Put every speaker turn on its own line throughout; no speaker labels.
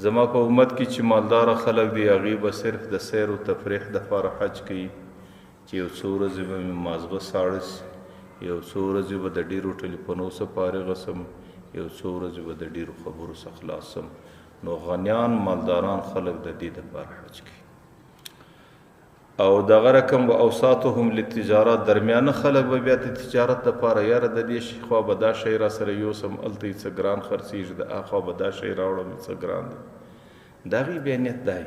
زما په امت کې چې مالدار خلک دي هغوی به صرف د سیر و تفریح دپاره حج کوي چې یو څو ورځې به مې مازغه ساړه سي یو څو ورځې به د ډېرو ټلیفونو څخه فارغه سم یو څو ورځې به د ډېرو خبرو څخه خلاص سم نو غنیان مالداران خلک د دې دپاره حج کوي او دغه رقم و اوساطهم للتجارت درمیانه خلک به بیا د تجارت دپاره یاره د دې خوا به دا شی را سره یوسم هلته یې څه ګران خرڅېږي د اخوا به دا شی راوړم څه ګران دی د هغې بیا نیت دا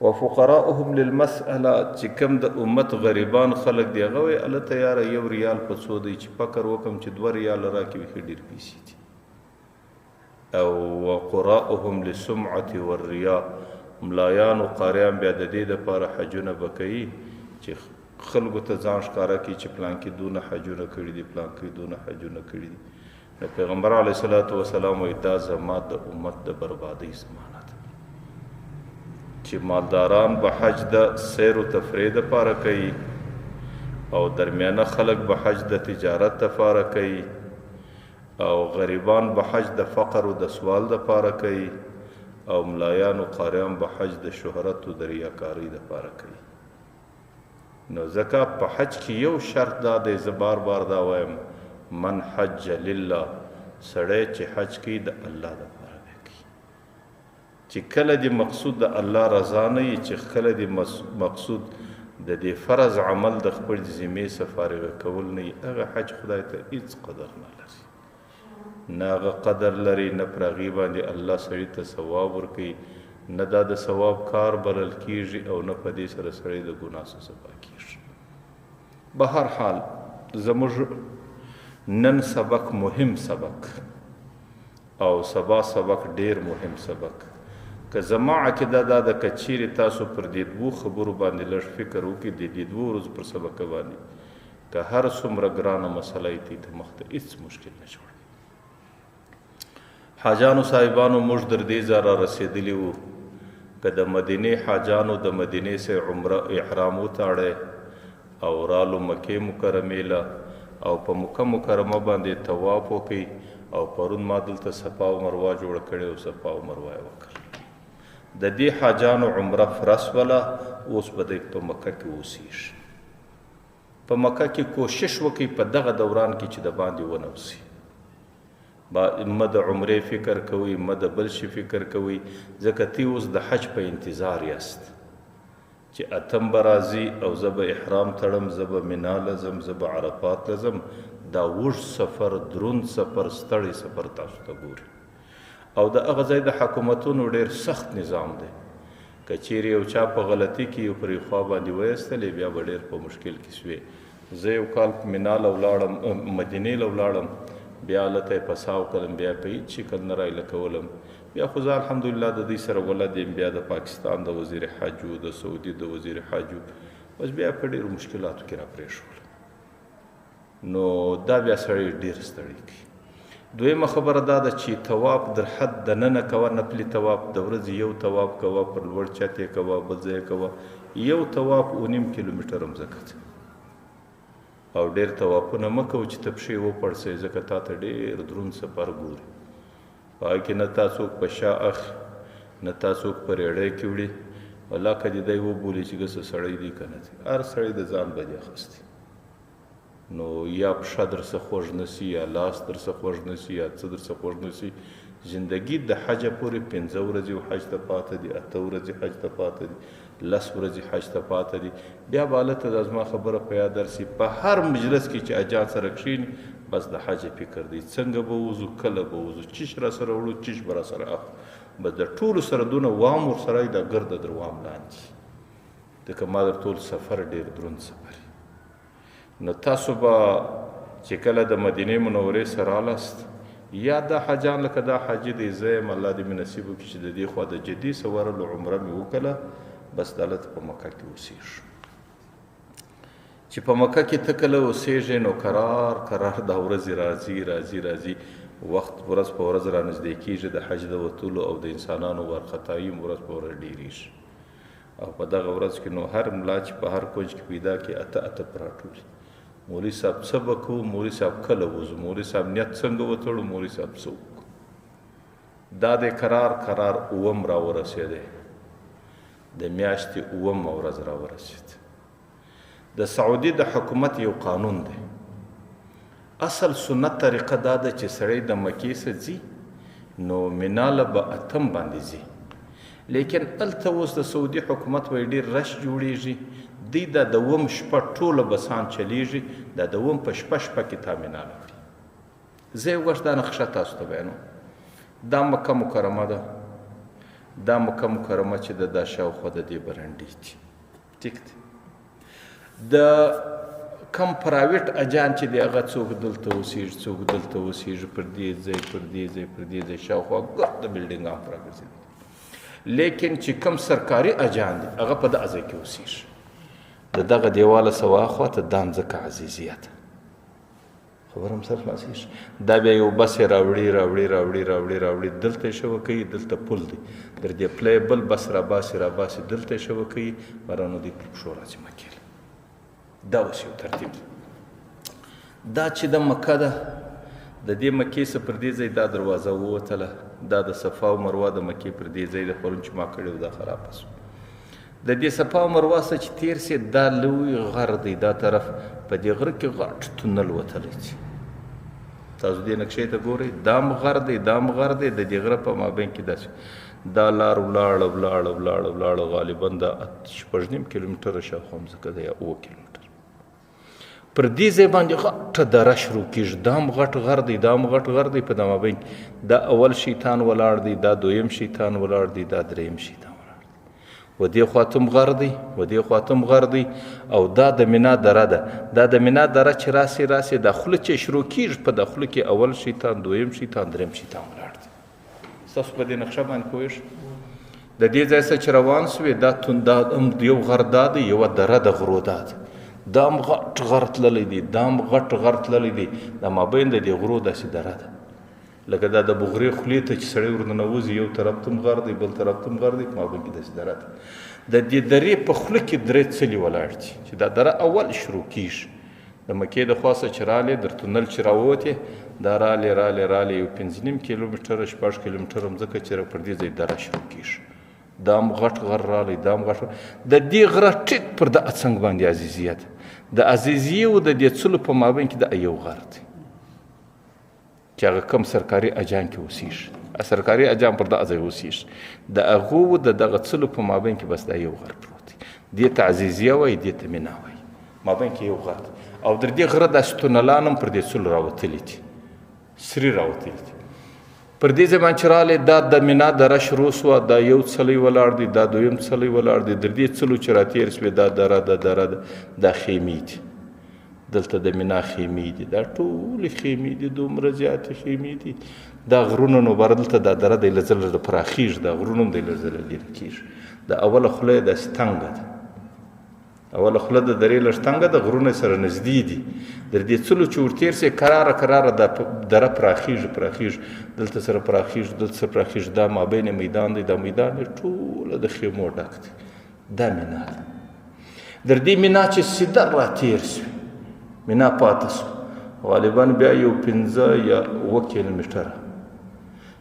وفقراؤهم للمسأله چې کوم د امت غریبان خلک دی هغه وایي هلته یاره یو ریال په څو دی چې فکر وکړم چې 2 ریاله راکړي وښې ډېر پیسې دي او وقراؤهم للسمعة والرياء ملایان او قاریان بیا د دې دپاره حجونه به کوي چې خلکو ته ځان ښکاره کړي چې پلانکې دونه حجونه کړي دي پلانکې دونه حجونه کړي دي نو پیغمبر علیه صلات وسلام وایي دا زما د امت د بربادۍ زمانه ده چې مالداران به حج د سیر و تفریح دپاره کوي او درمیانه خلک به حج د تجارت دپاره کوي او غریبان به حج د فقر و د سوال دپاره کوي او ملایان و قاریان به حج د شهرت و د ریاکارۍ دپاره کوي نو ځکه په حج کې یو شرط دا دی زه بار بار دا وایم من حج لله سړی چې حج کوي د الله دپاره به کوي چې کله دې مقصود د الله رضا نه وي چې کله دې مقصود د دې فرض عمل د خپل ذمې څخه فارغه کول نه وي هغه حج خدای ته هېڅ قدر نه لري نه هغه قدر لري نه پر هغې باندې الله سړي ته ثواب ورکوي نه دا د ثواب کار بلل کېږي او نه په دې سره سړی د ګناه څخه صفا کېږي به هر حال زموږ نن سبق مهم سبق او سبا سبق ډیر مهم سبق که زما عقیده دا ده که چیرې تاسو پر دې 2 خبرو باندې لږ فکر وکړئ د دې 2 ورځو پر سبق باندې که هر څومره ګرانه مسله یې ته مخ ته هېڅ مشکل نه جوړوي حاجانو صاحبانو موږ در دې ځای را رسېدلي وو که د مدینې حاجانو د مدینې سه عمره احرام وتاړی او رالو مکې مکرمې له او په مکه مکرمه باندې طواف وکړي او پرون ما دلته صفا و مروه جوړه کړې او صفا و مروه یې وکړه د دې حاجانو عمره فرس وله اوس به دی په مکه کې اوسېږي په مکه کې کوشش وکړي په دغه دوران کې چې د باندې ونوسي مه د عمرې فکر کوئ مه د بل شي فکر کوئ ځکه تی اوس د حج په انتظار یاست چې اتم به راځي او زه به احرام تړم زه به منا لځم زه به عرفات لځم دا اوږد سفر دروند سفر ستړی سفر تاسو ته ګوري او د هغه ځای د حکومتونو ډېر سخت نظام دی که چیرې یو چا په غلطي کې یو پرې خوا باندې ویستلې بیا به ډېر په مشکل کې سوې زه یو کال منا له ولاړم مدینې له ولاړم بیا هلته یې پساو کړم بیا په هېڅ شکل نه رایله کولم بیا خو زه الحمدلله د دوی سره ولد یم بیا د پاکستان د وزیر حج و د سعودي د وزیر حج و بس بیا په ډېرو مشکلاتو کې را پرېښول نو دا بیا سړی ډېر ستړی کوي دویمه خبره دا ده چې طواف در حد دننه کوه نفلي طواف د ورځې یو طواف کوه پر لوړ چت یې کوه بل ځای یې کوه یو طواف 9.5 کیلومتر مځکه ده او ډېر طوافونه مه کوه چې ته پښې وپړسئ ځکه تا ته ډېر دروند سفر ګوري په هغې کې نه تا څوک په شا اخلي نه تا څوک په ریړۍ کې وړي والله که دې دی وبولي چې ګسه سړی دی که نه دی هر سړی د ځان بدې اخیستی نو یا پښه درڅه خوږ نه سي یا لاس درڅه خوږ نه سي یا څه درڅه خوږ نه سي زندګي د حجه پورې 5 ورځې حج ته پاته دي 8 ورځې حج ته پاته دي 10 ورځې حج ته پاته دي بیا به هلته دا زما خبره په یاد درسي په هر مجلس کې چې اجان سره کښېني بس د حج فکر دی څنګه به وځو کله به وځو چیش را سره وړو چیش به را سره اخلو بس د ټولو سره دونه وام ورسره دا ګرده در وام لاندې ځکه ما در ټول سفر ډېر دروند سفر نو تاسو به چې کله د مدینې منورې سره رالاست یا دا حاجان لکه دا حاجي دی زه یم الله دې مې نصیب وکړي چې د دې خوا د جدي سورلو عمره مې وکړله بس د هلته په مکه کې اوسېږو چې په مکه کې ته کله اوسېږې نو قرار دا ورځې راځي وخت ورځ په ورځ را نږدې کېږي د حج د وتلو او د انسانانو وارخطایي ورځ په ورځ ډېرېږي او په دغه ورځ کې نو هر ملا چې په هر کونج کې پیدا کې اته پراټولي مولوي صاحب څه به کوو مولوي صاحب کله وځو مولوي صاحب نیت څنګه وتړو مولوي صاحب څه وکړو دا د قرار اوم را ورسېدی، د میاشتې اومه ورځ را ورسېد. د سعودي د حکومت یو قانون دی، اصل سنت طریقه دا ده چې سړی د مکې څخه ځي نو مناله به اتم باندې ځي، لیکن هلته اوس د سعودي حکومت وایي ډېر رش جوړیږي، دوی دا د اوم شپه ټوله بسان چلیږي، دا د اوم په شپه کې تا مناله کړي. زه یو وخت دا نقشه تاسو ته بیانوم. دا مکه مکرمه ده، دا مکه مکرمه چې د دا شاوخوا د دې برنډې دي، ټیک دی. د کم پرایویټ اجان چې دی هغه څوک دلته اوسېږي، څوک دلته اوسېږي، پر دې ځای پر دې ځای پر دې ځای شاوخوا ګرد د بلډینګان په راګرځېدلي، لیکن چې کم سرکاري اجان دی هغه په دغه ځای کې اوسېږي. د دغه دیواله سوا خواته دا مځکه عزیزیه ده، خبره هم سره خلاصېږي. دا بیا یو بس یې راوړي دلته یې شوه کوي، دلته پل دی، در دې پله یې بل بس راباسي دلته یې شوه کوي، بارانو دوی پر پښو راځي مکې. دا اوس یو ترتیب دی. دا چې د مکه ده، د دې مکې څخه پر دې ځای دا دروازه ووتله، دا د صفا او مروه د مکې پر دې ځای د پرون چې ما کړی و دا خرابه شو. د دې صفا او مروه څخه چې تېر سې دا لوی غر دی، دا طرف په دې غره کې غټ تونل وتلی دی. تاسو دې نقشې ته ګورئ، دام غر دی، د دې غره په مابین کې داسې دا لار ولاړه غالبا دا 6.5 کیلومتره شاوخوا مځکه ده یا 7 کیلومتره. پر دې ځای باندې غټه دره شروع کېږي، دام غټ غر دی په د مابین کې. دا اول شیطان ولاړ دی، دا دویم شیطان ولاړ دی، دا دریم شیطان و دې خواته هم غر دی او دا د مینا دره ده. دا د مینا دره چې راسې دا خوله چې شروع کېږي، په دا خوله کې اول شیطان، دویم شیطان، دریم شیطان ولاړ دی. ستاسو په دې نقشه باندې پوه شئ. د دې ځای څخه چې روان سوې دا هم یو غر دا دی، یوه دره د غرو دا ده، دا هم غټ غر تللی دی، دا مابین د دې غرو داسې دره ده، لکه دا د بغرې خولې ته چې سړی ورننوځي، یو طرف ته هم غر دی، بل طرف ته هم غر دی، په مابین کې داسې دره ده. د دې درې په خوله کې درې څلي ولاړ دي چې دا دره اول شروع کېږي. د مکې د خوا څخه چې رالې در تونل چې راووتې، دا رالې یو 5.5 کیلومتره 6 کیلومتره مځکه چې پر دې ځای دره شروع کېږي. دا هم غټ غر رالی، دا هم غټ. د دې غره ټیټ پر د څنګ باندې عزیزیه ده. د عزیزیې او د دې څلو په مابین کې د یو غر دی چې هغه کم سرکاري اجان کې اوسېږي، سرکاري اجان پر دغه ځای اوسېږي. د هغو د دغه څلو په مابین کې بس دا یو غر پروت دی. دې ته عزیزیه وایي، دې ته مینا وایي، مابین کې یو غر دی. او در دې غره داسې تونلان هم پر دې څلو راوتلي دي، سري راوتلي دي. پر دې ځای باندې چې راغلی، دا د مینا دره شروع سوه، دا یو څلی ولاړ دی، دا دویم څلی ولاړ دی، در دې څلو چې راتېر سوې دا دره دا خیمې دي، دلته د مینا خیمې دي، دا ټولې خیمې دي، دومره زیاتې خیمې دي. دا غرونه نو بره دلته دا دره دی لږ ځله پراخېږي، دا غرونه هم دی لږ ځله لرې کېږي. دا اوله خوله یې داسې تنګه ده، اوله خوله د درې لږ تنګه ده، غرونه سره نږدې دي. در دې څلو چې ورتېر سې کراره دا دره پراخېږي، دلته سره پراخېږي، دا مابین میدان دی، دا میدان یې ټوله د خیمو ډک دی. دا مینا ده. در دې مینا چې سیده راتېر سوې، مینا پاته سو، غالبا بیا یو 5 یا 7 کیلومتره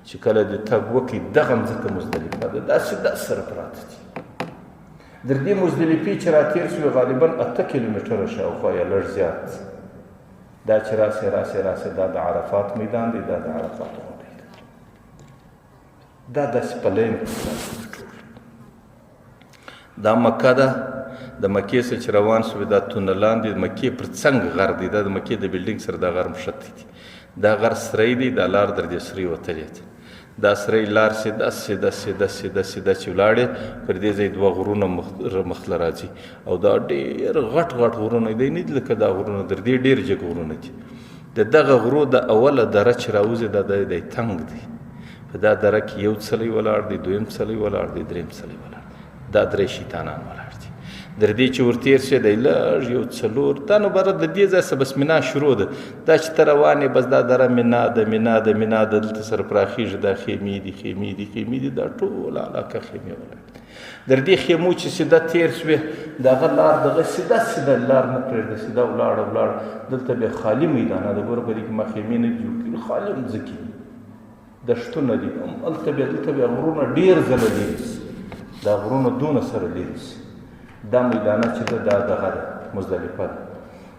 چې کله د تګ وکړي، دغه مځکه مزدلفه ده، داسې سره پراته دي. در دې مزدلفې چې راتېر سوې غالبا 8 کیلومتره شاوخوا یا لږ زیات. دا چې راسې دا د عرفات میدان دی، دا د عرفات غونډۍ ده. دا داسې په لین دا مکه ده. د مکې څخه چې روان سوې دا تونلان دي، د مکې پر څنګ غر دی، دا د مکې د بلډینګ سره دا غر مښتی دی. دا غر سری دی، دا لار در دې سری وتلې ده. دا سری لار سیده چې ولاړې، پر دې ځای 2 غرونه مخله راځي او دا ډېر غټ غرونه دی، نه دي لکه دا غرونه، در دې ډېر جګ غرونه دي. د دغه غرو د اوله دره چې راوځي، دا دی تنګ دی. په دا دره کې یو څلی ولاړ دی، دویم څلی ولاړ دی، دریم څلی ولاړ دی. دا 3 شیطانان ولاړ دي. در دې چې ورتېر شوې دی لږ یو 4، دا نو بره د دې ځای څخه بس مینا شروع ده. دا چې ته روان یې بس دا دره مینا ده، دلته سره پراخېږي، دا خیمې دي، دا ټوله علاقه خیمې ولاړ دي. در دې خیمو چې سیده تېر سوې، دغه لار دغه سیده لار نه پرېږده، سیده ولاړه، دلته بیا خالي میدانه ده. ګوره په دې کې ما خیمې نه دي جوړ کړي، خالي مځکې دي، دشتونه دي هلته بیا دلته بیا غرونه ډېر ځله لرې شي دا غرونه دونه سره لرې شي دا میدانه چې ده دا دغه ده مزدلفه ده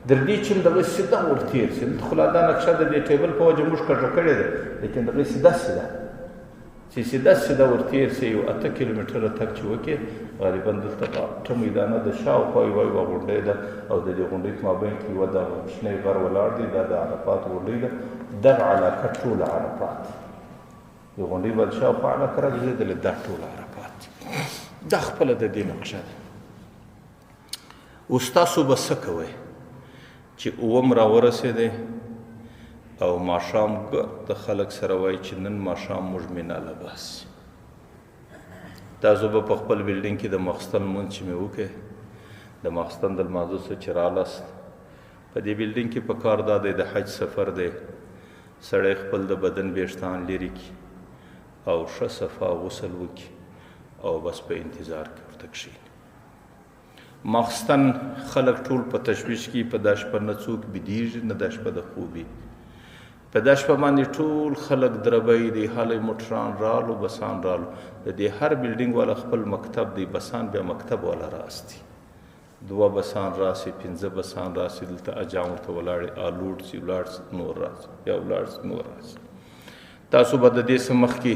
در دې چې دغه سیده ورتېر شي دلته خو لا دا نقشه د دې ټیبل په وجه موږ کږه کړې ده لیکن دغه سیده سیده چې سیده ورتېر شي یو 8 کیلومتره تګ چې وکړې غالبا دلته ټه میدانه د شاوخوا یوه غونډۍ ده او د دې غونډۍ په مابین کې یوه دغه کوچنی غر ولاړ دی دا د عرفات غونډۍ ده دغه علاقه ټوله عرفات یو غونډۍ به د شاوخوا علاقه راګرځېدلې دا ټوله عرفات دا خپله د دې نقشه ده اوس تاسو به څه کوئ چې اووم راورسېدی او ماښام د خلک سره وایي چې نن ماښام موږ میناله باسي تاسو به په خپل بلډینګ کې د ماخستن لمونځ چې مې وکړې د ماخستن د لمانځه څه چې رالاست په دې بلډینګ کې په کار دا دی د حج سفر دی سړی خپل د بدن ویښتان لرې کړي او ښه صفا غسل وکړي او بس په انتظار کې ورته کښېني ماخستن خلک ټول په تشویش کې په دا شپه نه څوک بیدېږي نه دا شپه د خوبي په دا شپه باندې ټول خلک دربی دی هلی موټران رالو بسان رالو د دې هر بلډینګ والا خپل مکتب دی بسان بیا مکتب والا راستی 2 بسان راسي 5 بسان راسي دلته اجام ورته ولاړې آلوډ سي ولاړ نور راسي یا ولاړ نور راسي تاسو به د دې څه مخکې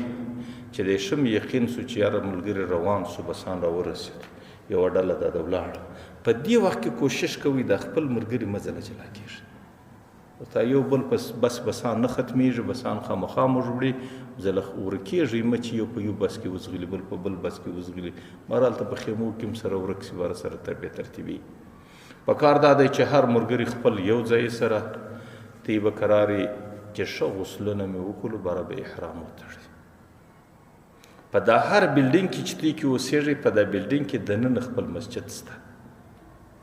چې د شم یقین سو چې یاره ملګري روان سو بسان راورسېد یوه ډله دا د ولاړه په دې وخت کې کوشش کوئ د خپل ملګري مزه نه جلا کېږي تا یو بل بس بسان نه ختمیږي بسان خامخا موږ وړي زله ورکېږي مه چې یو په یو بس کې وزغلي بل په بل بس کې وزغلي بهرحال ته په خیمو کې هم سره ورک سي باره سره تربیه ترتیبي پکار دا دی چې هر ملګري خپل یو ځای سره تی به قراري چې ښه غسلونه مې وکړو باره به احرام وتړي په دا هر بلډینګ کې چې تی کې اوسېږئ په دا بلډینګ کې دننه خپل مسجد شته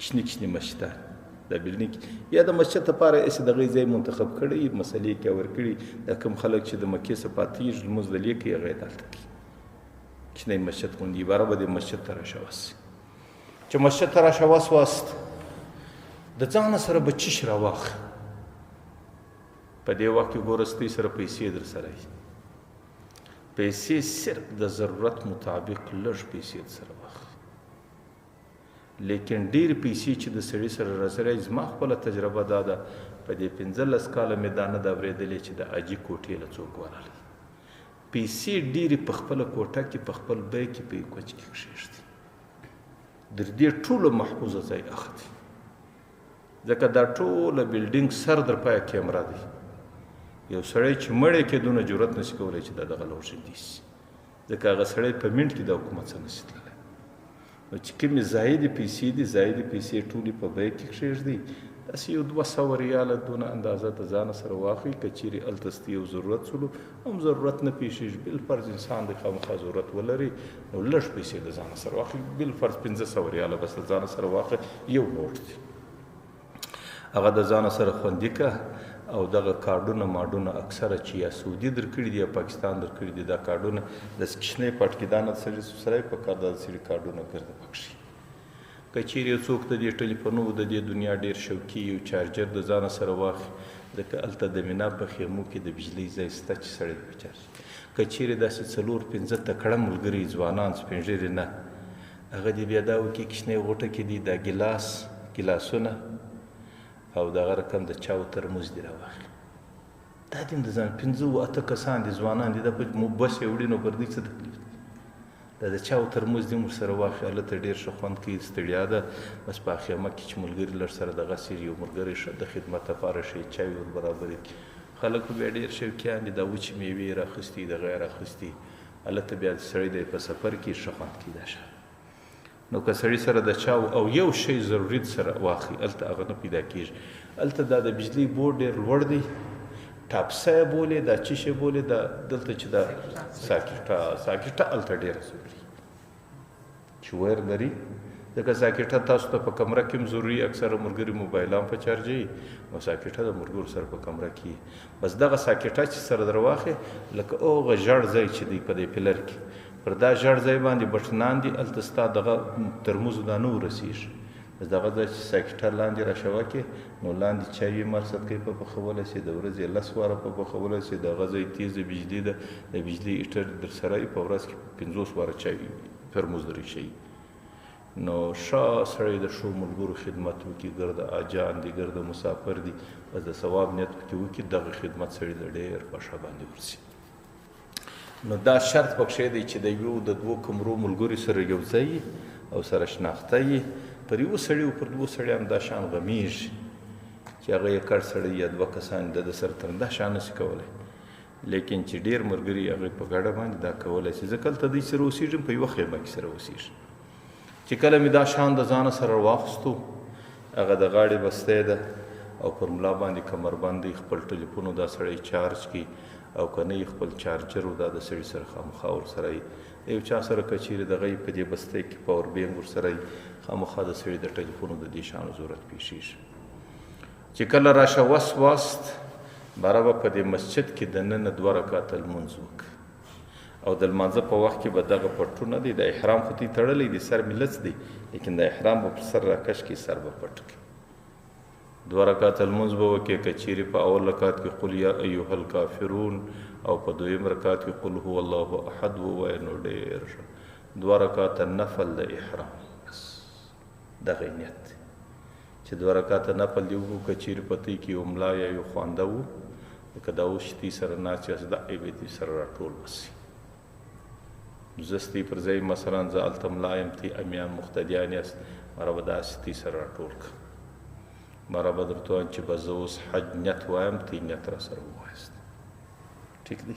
کوچني مسجدان دا بلډینګ یا د مسجد لپاره هسې دغه ځای منتخب کړی مسلې کې ورکړي دا کوم خلک چې د مکې څخه پاتېږي لمونځ د لیې کوي هغه یې دلته کوي کوچنی مسجد غوندې عباره به دې مسجد ته راشواسي چې مسجد ته راشواست د ځانه سره به چیش راواخلي په دې وخت کې ګوره ستاسو سره پیسې در سره وي پیسې صرف د ضرورت مطابق لږ پیسې در سره واخلي لیکن ډېر پیسې چې د سړي سره راسره زما خپله تجربه دا ده په دې 15 کاله مې دا نه ده اورېدلې چې د حاجي کوټې له څوک ورغلی پیسې ډېرې په خپله کوټه کې په خپل بیګ کې په یو کوچ کې کښېږدي در دې ټولو محفوظه ځای اخلي ځکه دا ټوله بلډینګ سر در پایه کیمره دی یو سړی چې مړی کېدونه جرأت نشي کولی چې دا دغه لوژندي شي ځکه هغه سړی په منټ کې د حکومت څخه نشي تللی نو چې کومې زایدې پیسې دي زایدې پیسې ټولې په بیګ کې کښېږدي داسې یو 200 ریاله دونه اندازه د ځانه سره واخلي که چیرې هلته ستې یو ضرورت سولو هم ضرورت نه پیښېږي بالفرض انسان د خامخا ضرورت ولري نو لږ پیسې د ځانه سره واخلي بالفرض 1500 ریاله بس د ځانه سره واخلي یو نوټ دی هغه د ځانه سره خوندي که او دغه کارډونه ماډونه اکثره چې یا سعودي درکړي دي یا پاکستان درکړي دي دا کارډونه د کښنۍ پټکېدانه سړي سره په کار دا سړي کارډونه ګرده پکښي که چیرې یو څوک د دې ټلیفونو د دې دنیا ډېر شوقي یو چارجر د ځانه سره واخلي ځکه هلته د مینا په خیمو کې د بجلۍ ځای شته چې سړی په چارج که چیرې داسې 4-5 تکړه ملګري ځوانان سپین ږیري نه هغه دې بیا دا وکړي کښنۍ غوټه کې دي دا ګیلاسونه او دغه رقم د چاو ترموز دی راواخلي دا دې د ځان 5-8 کسان دي ځوانان دي دا په بس یې وړي نو پر دې څه تکلیف دی دا د چاو ترموز دې موږ سره واخلي هلته ډېر ښه خوند کوي ستړیا ده بس په خیمه کې چې ملګري لږ سره دغه سیر یو ملګری ښه د خدمت لپاره ښې چای ور برابرې کړي خلک بیا ډېر شوقیان دي دا وچې میوې یې راخیستي دغه یې راخیستي هلته بیا سړی دی په سفر کې ښه خوند کوي دا ښه نو که سړي سره د چاو او یو شی ضروري سره واخلي هلته هغه نه پیدا کېږي هلته دا د بجلۍ بورډ ډېر لوړ دی ټاپسه یې بولې دا چې شی بولې دا دلته چې دا ساکټه هلته ډېره ضروري چې ویر لري ځکه ساکټه تاسو ته په کمره کې هم ضروري اکثره ملګري موبایلان په چارجوي نو ساکټه د ملګرو سره په کمره کې بس دغه ساکټه چې سره در واخلې لکه هغه ژړ ځای چې دی په دې پلر کې پر دا ژړ ځای باندې بټنان دي هلته ستا دغه ترموز دا نه ورسېږي بس دغه ځای چې سایکټر لاندې راشوه کې نو لاندې چای یې مقصد کوي په پخولی سي، د ورځې 10 واره په پخولی سي. دغه ځای تیزه بجلي ده، د بجلي هیټر در سره وي، په ورځ کې 50 واره چای ترموز در ایښی. نو ښه سړی د ښو ملګرو خدمت وکړي، ګرده اجان دي، ګرده مسافر دي، بس د ثواب نیت پکې وکړي، دغه خدمت سړي ته ډېر په ښه باندې ورسي. نو دا شرط پکښې دی چې د یو د دوو کمرو ملګري سره یو ځای او سره شناخته یې. پر یو سړي او پر دوو سړیانو دا شان غمیږي چې هغه یې کړ سړی یا دوه کسان د سره تر دا شان نشي کولی، لیکن چې ډېر ملګري هغوی په ګډه باندې دا کولی شي. زه کله دوی سره اوسېږم، په یوه خیمه کې سره اوسېږم. چې کله مې دا شان د ځانه سره واخیستو، هغه د غاړې بستی ده او پر ملا باندې کمربند دی، خپل ټلیفون دا سړی چارج کړي او که نه خپل چارجر دا د سړي سره خامخا ورسره وي. یو چا سره که چیرې دغه یې په دې بستی کې پاور بینک ورسره وي، خامخا د سړي د ټلیفونو د دې شانو ضرورت پیښېږي. چې کله راشه وس واست، باره به په دې مسجد کې دننه 2 رکعته لمونځ وکړه او د لمانځه په وخت کې به دغه پټونه دی، د احرام خو تی تړلی دی، سر مې لڅ دی، لیکن د احرام به پر سر راکش کړي، سر به پټ کړي. 2 رکعته لمونځ به وکړي. که چیرې په اول رکعت کې قل یا ایها الکافرون او په دویم رکعت کې قل هو الله احد ووایه نو ډېر ښه. 2 رکعته نفل د احرام، بس دغه نیت دی چې 2 رکعته نفل دې وکړو. که چیرې په تۍ کې یو ملا یا یو خوانده و، لکه دا اوس چې تی سره ناست یاست، دغې به تی سره راټول بسي. زه ستۍ پر ځای مثلا زه هلته ملا یم، تی امیان مقتدیان یاست، مره به داسې تی سره راټول کړه. مره به درته وایم چې به زه اوس حج نیت وایم، تی نیت را سره ووایست. ټیک دی؟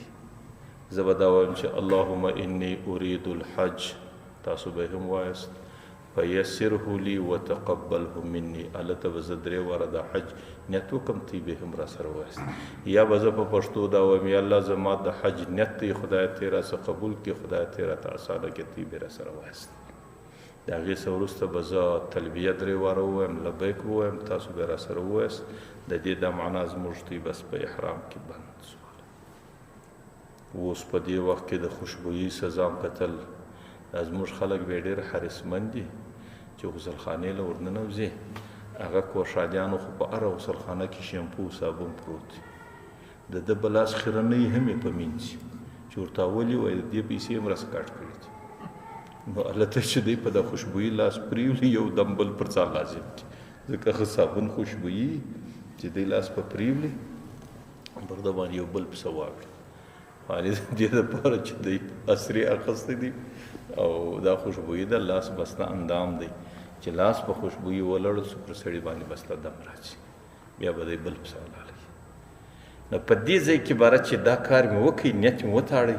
زه به دا وایم چې اللهم انی ارید الحج، تاسو به هم وایست، فیسره لی وتقبله مني. هلته به زه 3 واره د حج نیت وکړم، تی به هم را سره وایست. یا به زه په پښتو دا وایم یا الله زما د حج نیت دی، خدای ته را څه قبول کړي، خدای ته راته اسانه کړي، تی به را سره وایست. د هغې څه وروسته به زه تلبیه 3 واره ووایم، لبیک ووایم، تاسو به را سره ووایست. د دې دا معنا زموږ تی بس په احرام کې بند شول. اوس په دې وخت کې د خوشبویي سزام کتل، دا زموږ خلک به ډېر حرصمند دي چې غسلخانې له ورننوځي. هغه کوشادیانو خو په هره غسلخانه کې شیمپو صابون پروت دی، د ده به لاس خیرنۍ هم یې په مینځي چې ورته اولي وایي د دې پیسې هم راسه کاټ کړي دي. نو هلته چې دی په دا خوشبویي لاس پرېولي، یو دم بل پر ځان لازم دي، ځکه ښه صابون خوشبویي چې دی لاس په پرېولي، پر ده باندې یو بل پسه واکړي. یعنې د دې دپاره چې دی عصري اخیستی دي او دا خوشبویي ده، لاس بس د اندام دی چې لاس په خوشبویي ولړل سو، پر سړي باندې بس له دم راځي، بیا به دی بل پسه ولاړوي. نو په دې ځای کې عبارت چې دا کار مې وکړي، نیت مې وتاړئ،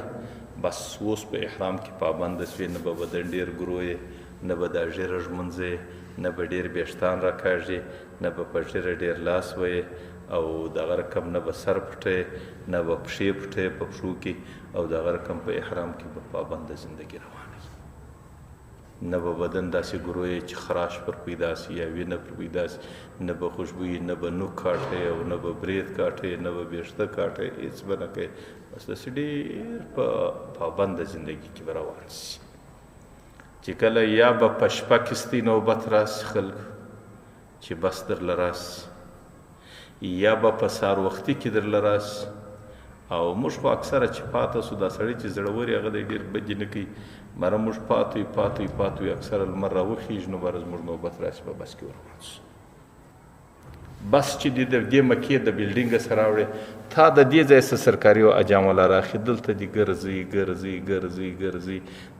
بس اوس په احرام کې پابنده سوې، نه به بدن ډېر ګرویې، نه به دا ژیره ژمنځې، نه به ډېر ویښتان راکاږي، نه به په ژیره ډېر لاس ویې او دغه رقم نه به سر پټې، نه به پښې پټې په پښو کې، او دغه رقم په احرام کې به پابنده زندګي روانه وي. نه به بدن داسې ګرویې چې خراش پر پیدا سي یا وینه پر پیدا سي، نه به خوشبویي، نه به نوک کاټې او نه به برید کاټې، نه به ویښته کاټې، هېڅ به نه کوې. بس داسې ډېر په پابنده زندګي کې به روان سي. چې کله یا به په شپه کې ستۍ نوبت راسي خلکو چې بس درله راسي، یا به په سهار وختي کې درله راسي. او موږ خو اکثره چې پاته سو، دا سړی چې زړور هغه دی ډېر بدې نه کوي، مره موږ پاته وي اکثره لمر راوخیږي، نو بره زموږ نوبت راسي په بس کې ور سو. بس چې د دې مکې د بلډینګه سره راوړې، تا د دې ځای څه سرکاري او اجام والا راخي، دلته دې ګرځي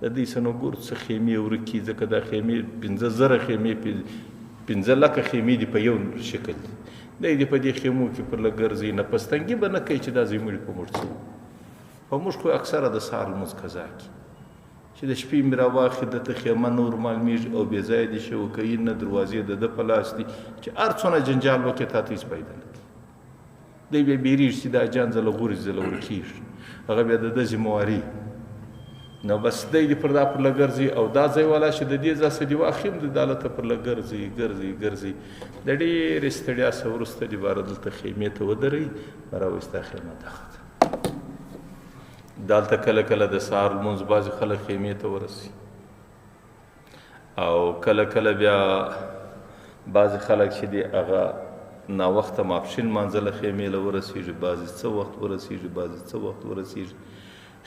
د دې څه نو ګور څه خیمې ورکي، ځکه دا خیمې 15,000 خیمې 15 لکه خیمې دي په یو شکل دي. دی دې په دې خیمو کې پر لږ ګرځي، نه پستنګي به نه کوي چې دا ځای مړي په موږ څه. په موږ خو اکثره د سهار لمونځ قضا کړي چې د شپې مې راواخلي، دته خیمه نور معلومېږي او بې ځایه دي شوکۍ نه دروازې د ده په لاس دي چې هر څونه جنجال وکړي تا ته هېڅ پیدا نه کړي. دی بیا بیریږي چې دا جان ځله غورځي ځله ورکېږي، هغه بیا د ده ذمواري. نو بس دی دې پر دا پر لږ ګرځي، او دا ځای والا چې د دې ځای څه دي واخلي هم د دا هلته پر لږ ګرځي. د ډېرې ستړیا څه وروسته دې باره دلته خیمې ته ودروي، راوایستا خیمه دغه ده. دلته کله کله د سهار لمونځ بعضې خلک خیمې ته ورسي، او کله کله بیا بعضې خلک چې دي هغه ناوخته ماپښین مانځله خیمې له ورسېږي، بعضې څه وخت ورسېږي، بعضې څه وخت ورسېږي.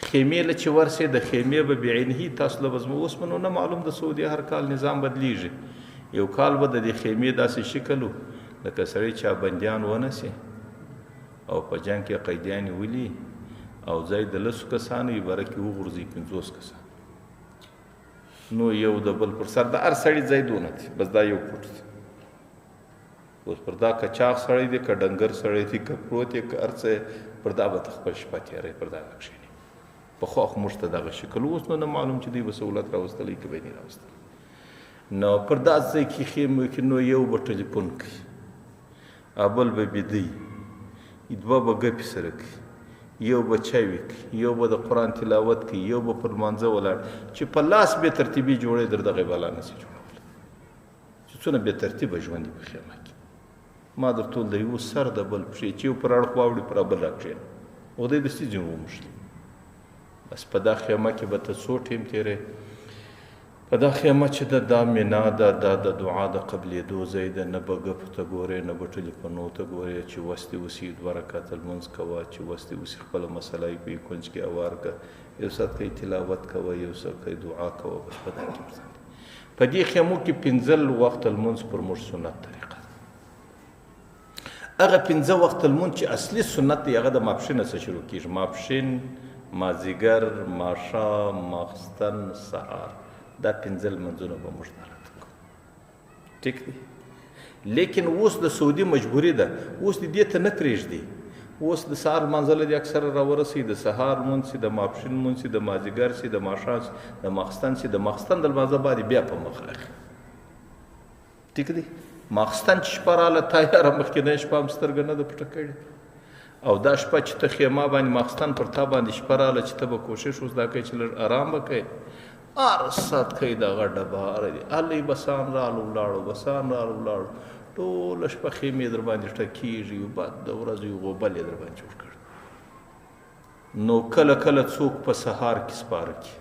خیمې له چې ورسې د خیمې به بعینه تاسو له به زما اوس به نو نه معلوم د سعودي هر کال نظام بدلیږي. یو کال به د دې خیمې داسې شکل و لکه سړی چا بندیان ونسي او په جنګ کې قیدیان یې ولي او ځای د 10 کسانو یې بره کې وغورځي 50 کسان، نو یو د بل پر سر د هر سړي ځای دونه دی، بس دا یو فوټ دی. اوس پر دا که چاغ سړی دی که ډنګر سړی دی که پروت یې که هر څه پر دا به ته خپل شپه تېروي، پر دا به کښېني. پخوا خو موږ ته دغه شکل اوس نو نه معلوم چې دوی به سهولت راوستلی که به یې نه راوستلی. نو پر دا ځای کې خیمو کې نو یو به ټلیفون کوي، بل به بیدی، دوه به ګپې سره کوي، یو به چای کوي، یو به د قرآن تلاوت کوي، یو به پر لمانځه ولاړ چې په لاس بې ترتیبي جوړی در دغې بلا نسي جوړولی چې څونه بې ترتیبه ژوند په خیمه کې. ما در ټول د یو سر د بل پښې چې یو پر اړخ واوړي پر بل را کښېنه او دی دستي ځینې وموښلي. بس په دا خیمه کې به ته څو ټیم تېری، په دا خیمه چې دا مینا ده، دا د دعا د قبلېدو ځای ده، نه به ګپو ته ګورې نه به ټلیفونو ته ګورې، چې وس دې وسي 2 رکعته لمونځ کوه، چې وس دې وسي خپله مسله یې په کونج کې اوار کړه، یو ساعت کوي تلاوت کوه، یو ساعت کوي دعا کوه، بس په دا کې ورځه. په دې خیمو کې 15 وخت لمونځ پر موږ سنت طریقه ده. هغه 15 وخت لمونځ چې اصلي سنت دی هغه د ماپښینه څخه شروع کېږي، ماپښین، مازدیګر، ماښام، ماخستن، سهار، دا 15 لمونځونه به موږ دلته کوو. ټیک دی؟ لیکن اوس د سعودي مجبوري ده، اوس دې ته نه پرېږدي. اوس د سهار لمانځله دې اکثره راورسوي، د سهار لمونځ سي، د ماپښین لمونځ سي، د مازدیګر سي، د ماښام سي، د ماخستن سي. د ماخستن د لمانځه باندې بیا په مخ اخلي. ټیک دی؟ ماخستن چې شپه راله تا یاره مخکینۍ شپه هم سترګه نه ده پټه کړې، او دا شپه چې ته خیمه باندې ماخستن پر تا باندې شپه راله چې ته به کوشش اوس دا کوې چې لږ ارام به کوې، هر ساعت کوي دغه ډباره دي، هلئ بسان رالو ولاړو، بسان رالو ولاړو، ټوله شپه خیمې در باندې ټکېږي، بد د ورځو یو غوبل یې در باندې جوړ کړ. نو کله کله څوک په سهار کې سپاره کړي،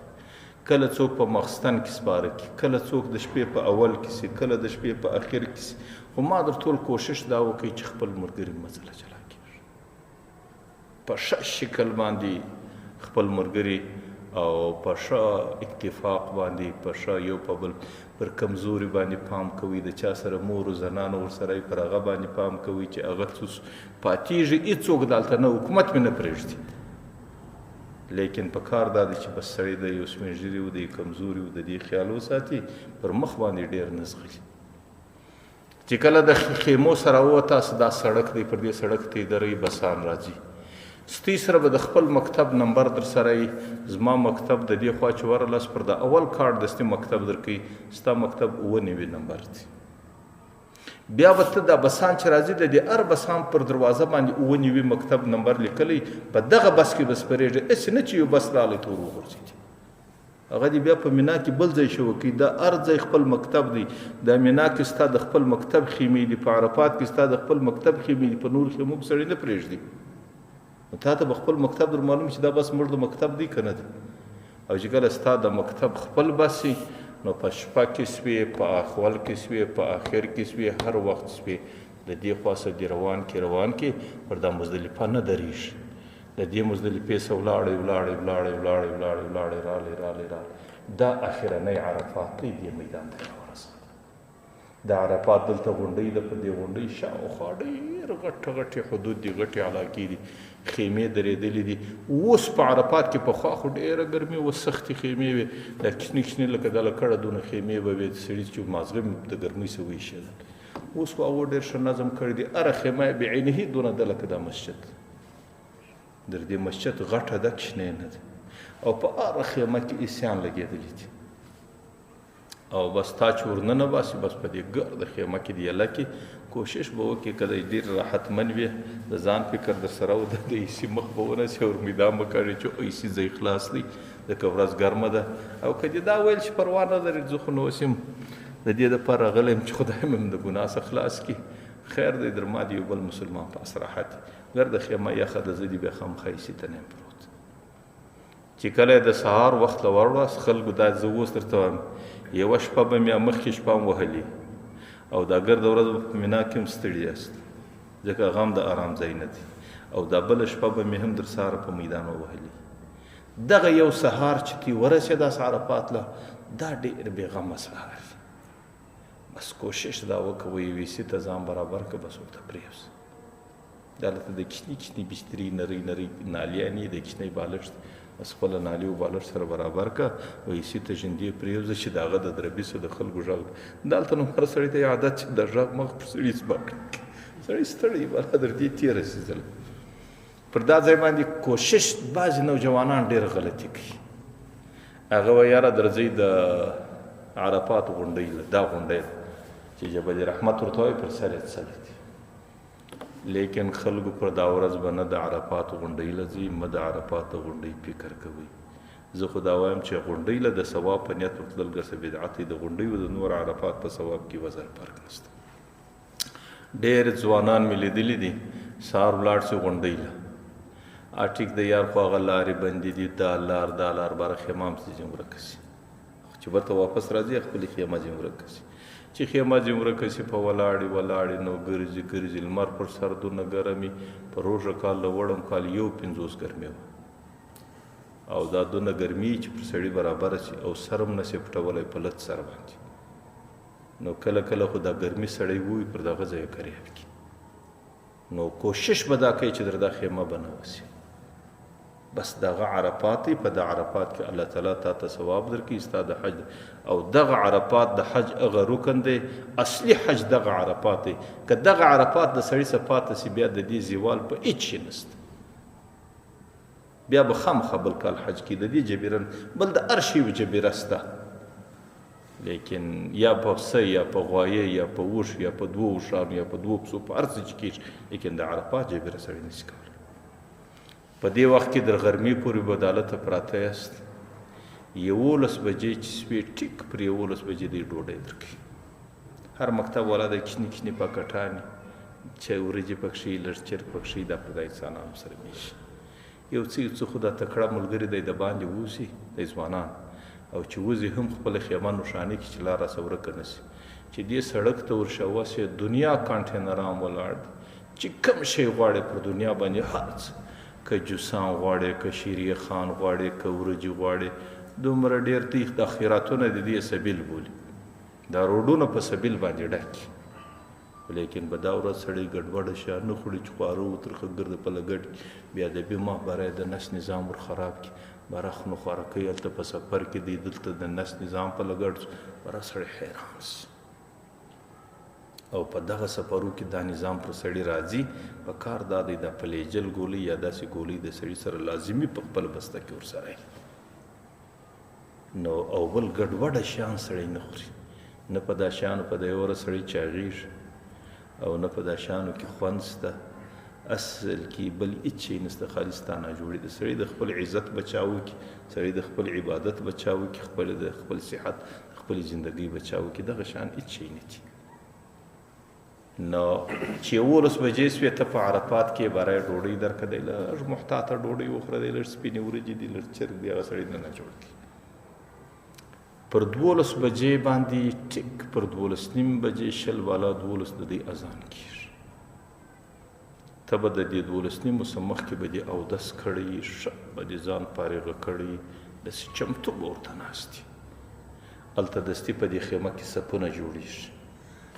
کله څوک په ماخستن کې سپاره کړي، کله څوک د شپې په اول کې سي، کله د شپې په اخر کې سي. خو ما در ټول کوشش دا وکړئ چې خپل ملګري مسله جلا کړي، په ښه شکل باندې خپل ملګري او په ښه اتفاق باندې په ښه یو په بل پر کمزوري باندې پام کوي، د چا سره مور و زنانو ورسره پر هغه باندې پام کوي چې هغه څه پاتېږي. هېڅوک دلته نه، حکومت مې نه پرېږدي، لیکن په کار دا دی چې بس سړی د یو سپین ږیري و، د یو کمزوري و، د دې خیال وساتي، پر مخ باندې ډېر نه ځغلي. چې کله د خیمو سره ووتاست دا سړک دی، پر دې سړک تېدرئ بسان راځي، ستی سره به د خپل مکتب نمبر در سره یي، زما مکتب د دې خوا چې ورلاس پر د اول کارډ دستي مکتب در کوي، ستا مکتب 99 نمبر دی. بیا به ته دا بسان چې راځي د دې هر بسان پر دروازه باندې 99 مکتب نمبر لیکلی، په دغه بس کې به سپرېږي، هسې نه چې یو بس راغلی ته ور وغورځېدي. هغه دې بیا په مینا کې بل ځای شوی کوي، دا هر ځای خپل مکتب دی. دا مینا کې ستا د خپل مکتب خیمې دي، په عرفات کې ستا د خپل مکتب خیمې دي، په نور خیمو کې سړی نه پرېږدي. نو تا ته به خپل مکتب در معلوم چې دا بس موږ د مکتب دی که نه دی. او چې کله ستا د مکتب خپل بس وي نو په شپه کې سوې، په اول کې سوې، په آخر کې سوې، هر وخت سوې، د دې خوا سه دې روان کې پر دا مزدلفه نه درېږي. د دې مزدلفې سه ولاړې راغلې، دا اخرنی عرفات دی، دې میدان ته راورسېده. د عرفات دلته غونډۍ ده، په دې غونډۍ شاوخوا ډېر غټې حدود دي، غټې علاقې دي، خیمې درېدلې دي. اوس په عرفات کې پخوا خو ډېره ګرمي وه، سختې خیمې وې، دا کوچني لکه د لکړه دونه خیمې به وې، سړي چې مازغه د ګرمۍ سه وایشېدل. اوس خو هغو ډېر ښه نظم کړی دی، هره خیمه یې بعینه دونه ده لکه دا مسجد. در دې مسجد غټه ده، کوچنۍ نه ده، او په هره خیمه کې عیسیان لګېدلي دي. او بس تا چې ورننه باسي، بس په دې ګرده خیمه کې دی الله کې کوشش به وکړي که ډېر راحتمن وي، د ځان فکر در سره و، د ایسي مخ به ونسي او میدان به کړي چې ایسي ځای خلاص دی، ځکه ورځ ګرمه ده. او که دې دا ویل چې پروا نه لري، زه خو نو اوس یم د دې دپاره راغلی یم چې خدای مې د ګناه څخه خلاص کړي. خیر دی، در ما د یو بل مسلمان په استراحت ګرده خیمه یخه ده، زه دې بیا خامخا ایسي ته نه یم پروت. چې کله د سهار وخت له وروړاست خلکو دا زه اوس درته وایم، یوه شپه به مې مخکې شپه هم وهلي، او دا ګرد ورځ په مینا کې هم ستړي یاست ځکه هغه هم د آرام ځای نه دی او دا بله شپه به مې هم در سهار په میدان ووهلي دغه یو سهار چې تی ورسېداست عرفات له دا ډېر بېغمه سهار بس کوشش دا وکوئ ویسي ته ځان برابر که بس ورته پرېوځه دا هلته د کشني کشني بسترې نرۍ نرۍ نالیانې د کشنۍ بالښت بس خپله نالي و بالښت سره برابر که ویسي ته ژندې پرېوځه چې د هغه د دربیسو د خلکو غږ دا هلته نو هر سړي ته عادت چې د غږ مخ پر سړي سپک سړی ستړی بله در دې تېر رسېدل پر دا ځای باندې کوشش بعضې نوجوانان ډېر غلطي کوي هغه وایي یاره درځئ د عرفات غونډۍ دا غونډۍ چې جبل رحمت ورته وایي پر سر یې څلی دي لیکن خلکو پر دا ورځ به نه د عرفات غونډۍ له ځي مه د عرفات د غونډۍ فکر کوئ زه خو دا وایم چې غونډۍ له د ثواب په نیت ورتلل ګرڅه بدعت دی د غونډۍ و د نور عرفات په ثواب کې وزر فرق نشته ډېر ځوانان مې لیدلي دي سهار ولاړ سي غونډۍ له ټیک د یار خو هغه لارې بندې دي دا لار باره خیمام سي ځي ورکه سي چې برته واپس راځي خپلې خیمه ځي ورکه سي چې خیمه ځي ورکه سي په ولاړې نو ګرځي لمر پر سر دونه ګرمي په روژه کال له وړم کال 51 ګرمي وه او دا دونه ګرمي چې پر سړي برابره سي او سر هم نسي پټولی په لت سر باندې نو کله خو دا ګرمي سړی ووي پر دغه ځای کریاب کړي نو کوشش به دا کوي چې در دا خیمه به نه وسي بس دغه عرفات په د عرفات کې الله تعالی تا ته ثواب درکړي ستا د حج او دغه عرفات د حج هغه رکن دی اصلي حج دغه عرفات دی که دغه عرفات د سړي څه پاته سي بیا د دې زیوال په هېڅ شي نسته بیا به خامخا بل کال حج کې د دې جبیره بل د هر شي جبیره سته لیکن یا په پسه یا په غوایه یا په اوښ یا په 2 اوښانو یا په 2 پسو په هر څه چې کېږي لیکن د عرفات جبیره سړی نشي کولی په دې وخت کې در غرمې پورې به عدالته پراته یاست 11 بجې چې سپې ټیک پر 11 بجې دې ډوډۍ درکوي هر مکتب والا د کشني پاکټانې چې ورجې پکښې لږ چرګ پکښې دا پر د انسانانو سره میشي یو څه خو دا تکړه ملګري دی د باندې ووسي د ځوانان او چې وځي هم خپله خیمه نوشانې کړي چې لاره څه ورکه نه سي چې دې سړک ته ورشه وسې دنیا کانټینران ولاړ دي چې کوم شی غواړې پر دنیا باندې هر څه که جوسان غواړې که شیرې خان غواړې که ورجې غواړې دومره ډېر تیخ د خیراتونه د دې سبیل بولي دا روډونه په سبیل باندې ډکي لیکن به دا ورځ سړی ګډوډه شه نه خوري چې خواره وترخه ګرده په لګډ بیا د بیمه بری د نس نظام ور خراب کړي برخ نو خواره کوي هلته په سفر کې دی دلته د نس نظام په لګډ برخ سړی حیران سي او په دغه سفرو کې دا نظام پر سړی راځي په کار دا دی د پلیجل ګولۍ یا داسې ګولۍ د سړي سره لازمي په خپل بسته کې ورسره نو او بل ګډوډه شیان سړی نه خوري نه په دا شیانو په د یو ورځ سړی چاغېږي او نه په دا شیانو کې خوند شته اصل کې بل هېڅ شی نشته خالي ستا ناجوړي د سړي د خپل عزت بچاو کې سړي د خپل عبادت بچاو کې د خپل صحت د خپل زندګۍ بچاو کې دغه شیان هېڅ شی نه دي نو چې 11 بجې سوې ته په عرفات کې برای ډوډۍ درکه دی لږ محتاطه ډوډۍ وخوره دی لږ سپینې ورجې دي لږ چرګ دی هغه سړی نه جوړ کړي پر 12 بجې باندې ټیک پر 12:30 بجې شل والا 12 د دې اذان کېږي ته به د دې 12:30 څخه مخکې به دې اودس کړی ښه به دې ځان فارغه کړی داسې چمتو به ورته ناست دي هلته دستي په دې خیمه کې صفونه جوړېږي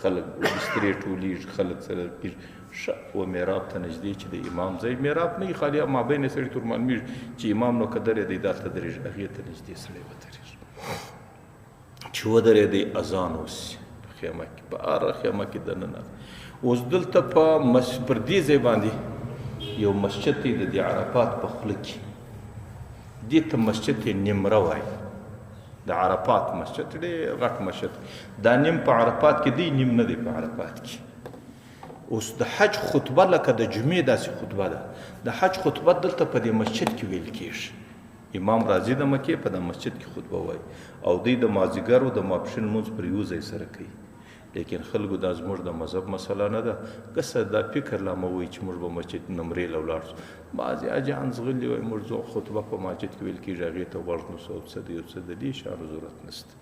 خلک بسترې ټولېږي خلک سره کېږي ښه و محراب ته نږدې چې د امام ځای محراب نه وي خالي مابین سړي تور معلومېږي چې امام نو که درېدی دلته درېږي هغې ته نږدې سړی ودرېږي چې ودرېدی اذان وسي په خیمه کې په هره خیمه کې دننه اوس دلته پر دې ځای باندې یو مسجد دی د دې عرفات په خوله کې دې ته مسجد نمره وایي د عرفات مسجد ډېر غټ مسجد دا نیم په عرفات کې دی نیم نه دی په عرفات کې اوس د حج خطبه لکه د جمعې داسې خطبه ده د حج خطبه دلته په دې مسجد کې ویل کېږي امام راځي د مکې په د مسجد کې خطبه وایي او دوی د مازدیګر او د ماپښین لمونځ پر یو ځای سره کوي لیکن خلکو دا زموږ د مذهب مسله نه ده که څه دا فکر لا مه وایي چې موږ به مسجد نمرې له ولاړ شو بعضې اجان زغلي وایي موږ ځو خطبه په مسجد کې ویل کېږي هغې ته غوږ نوسو څه دی او څه د دې شیانو ضرورت نشته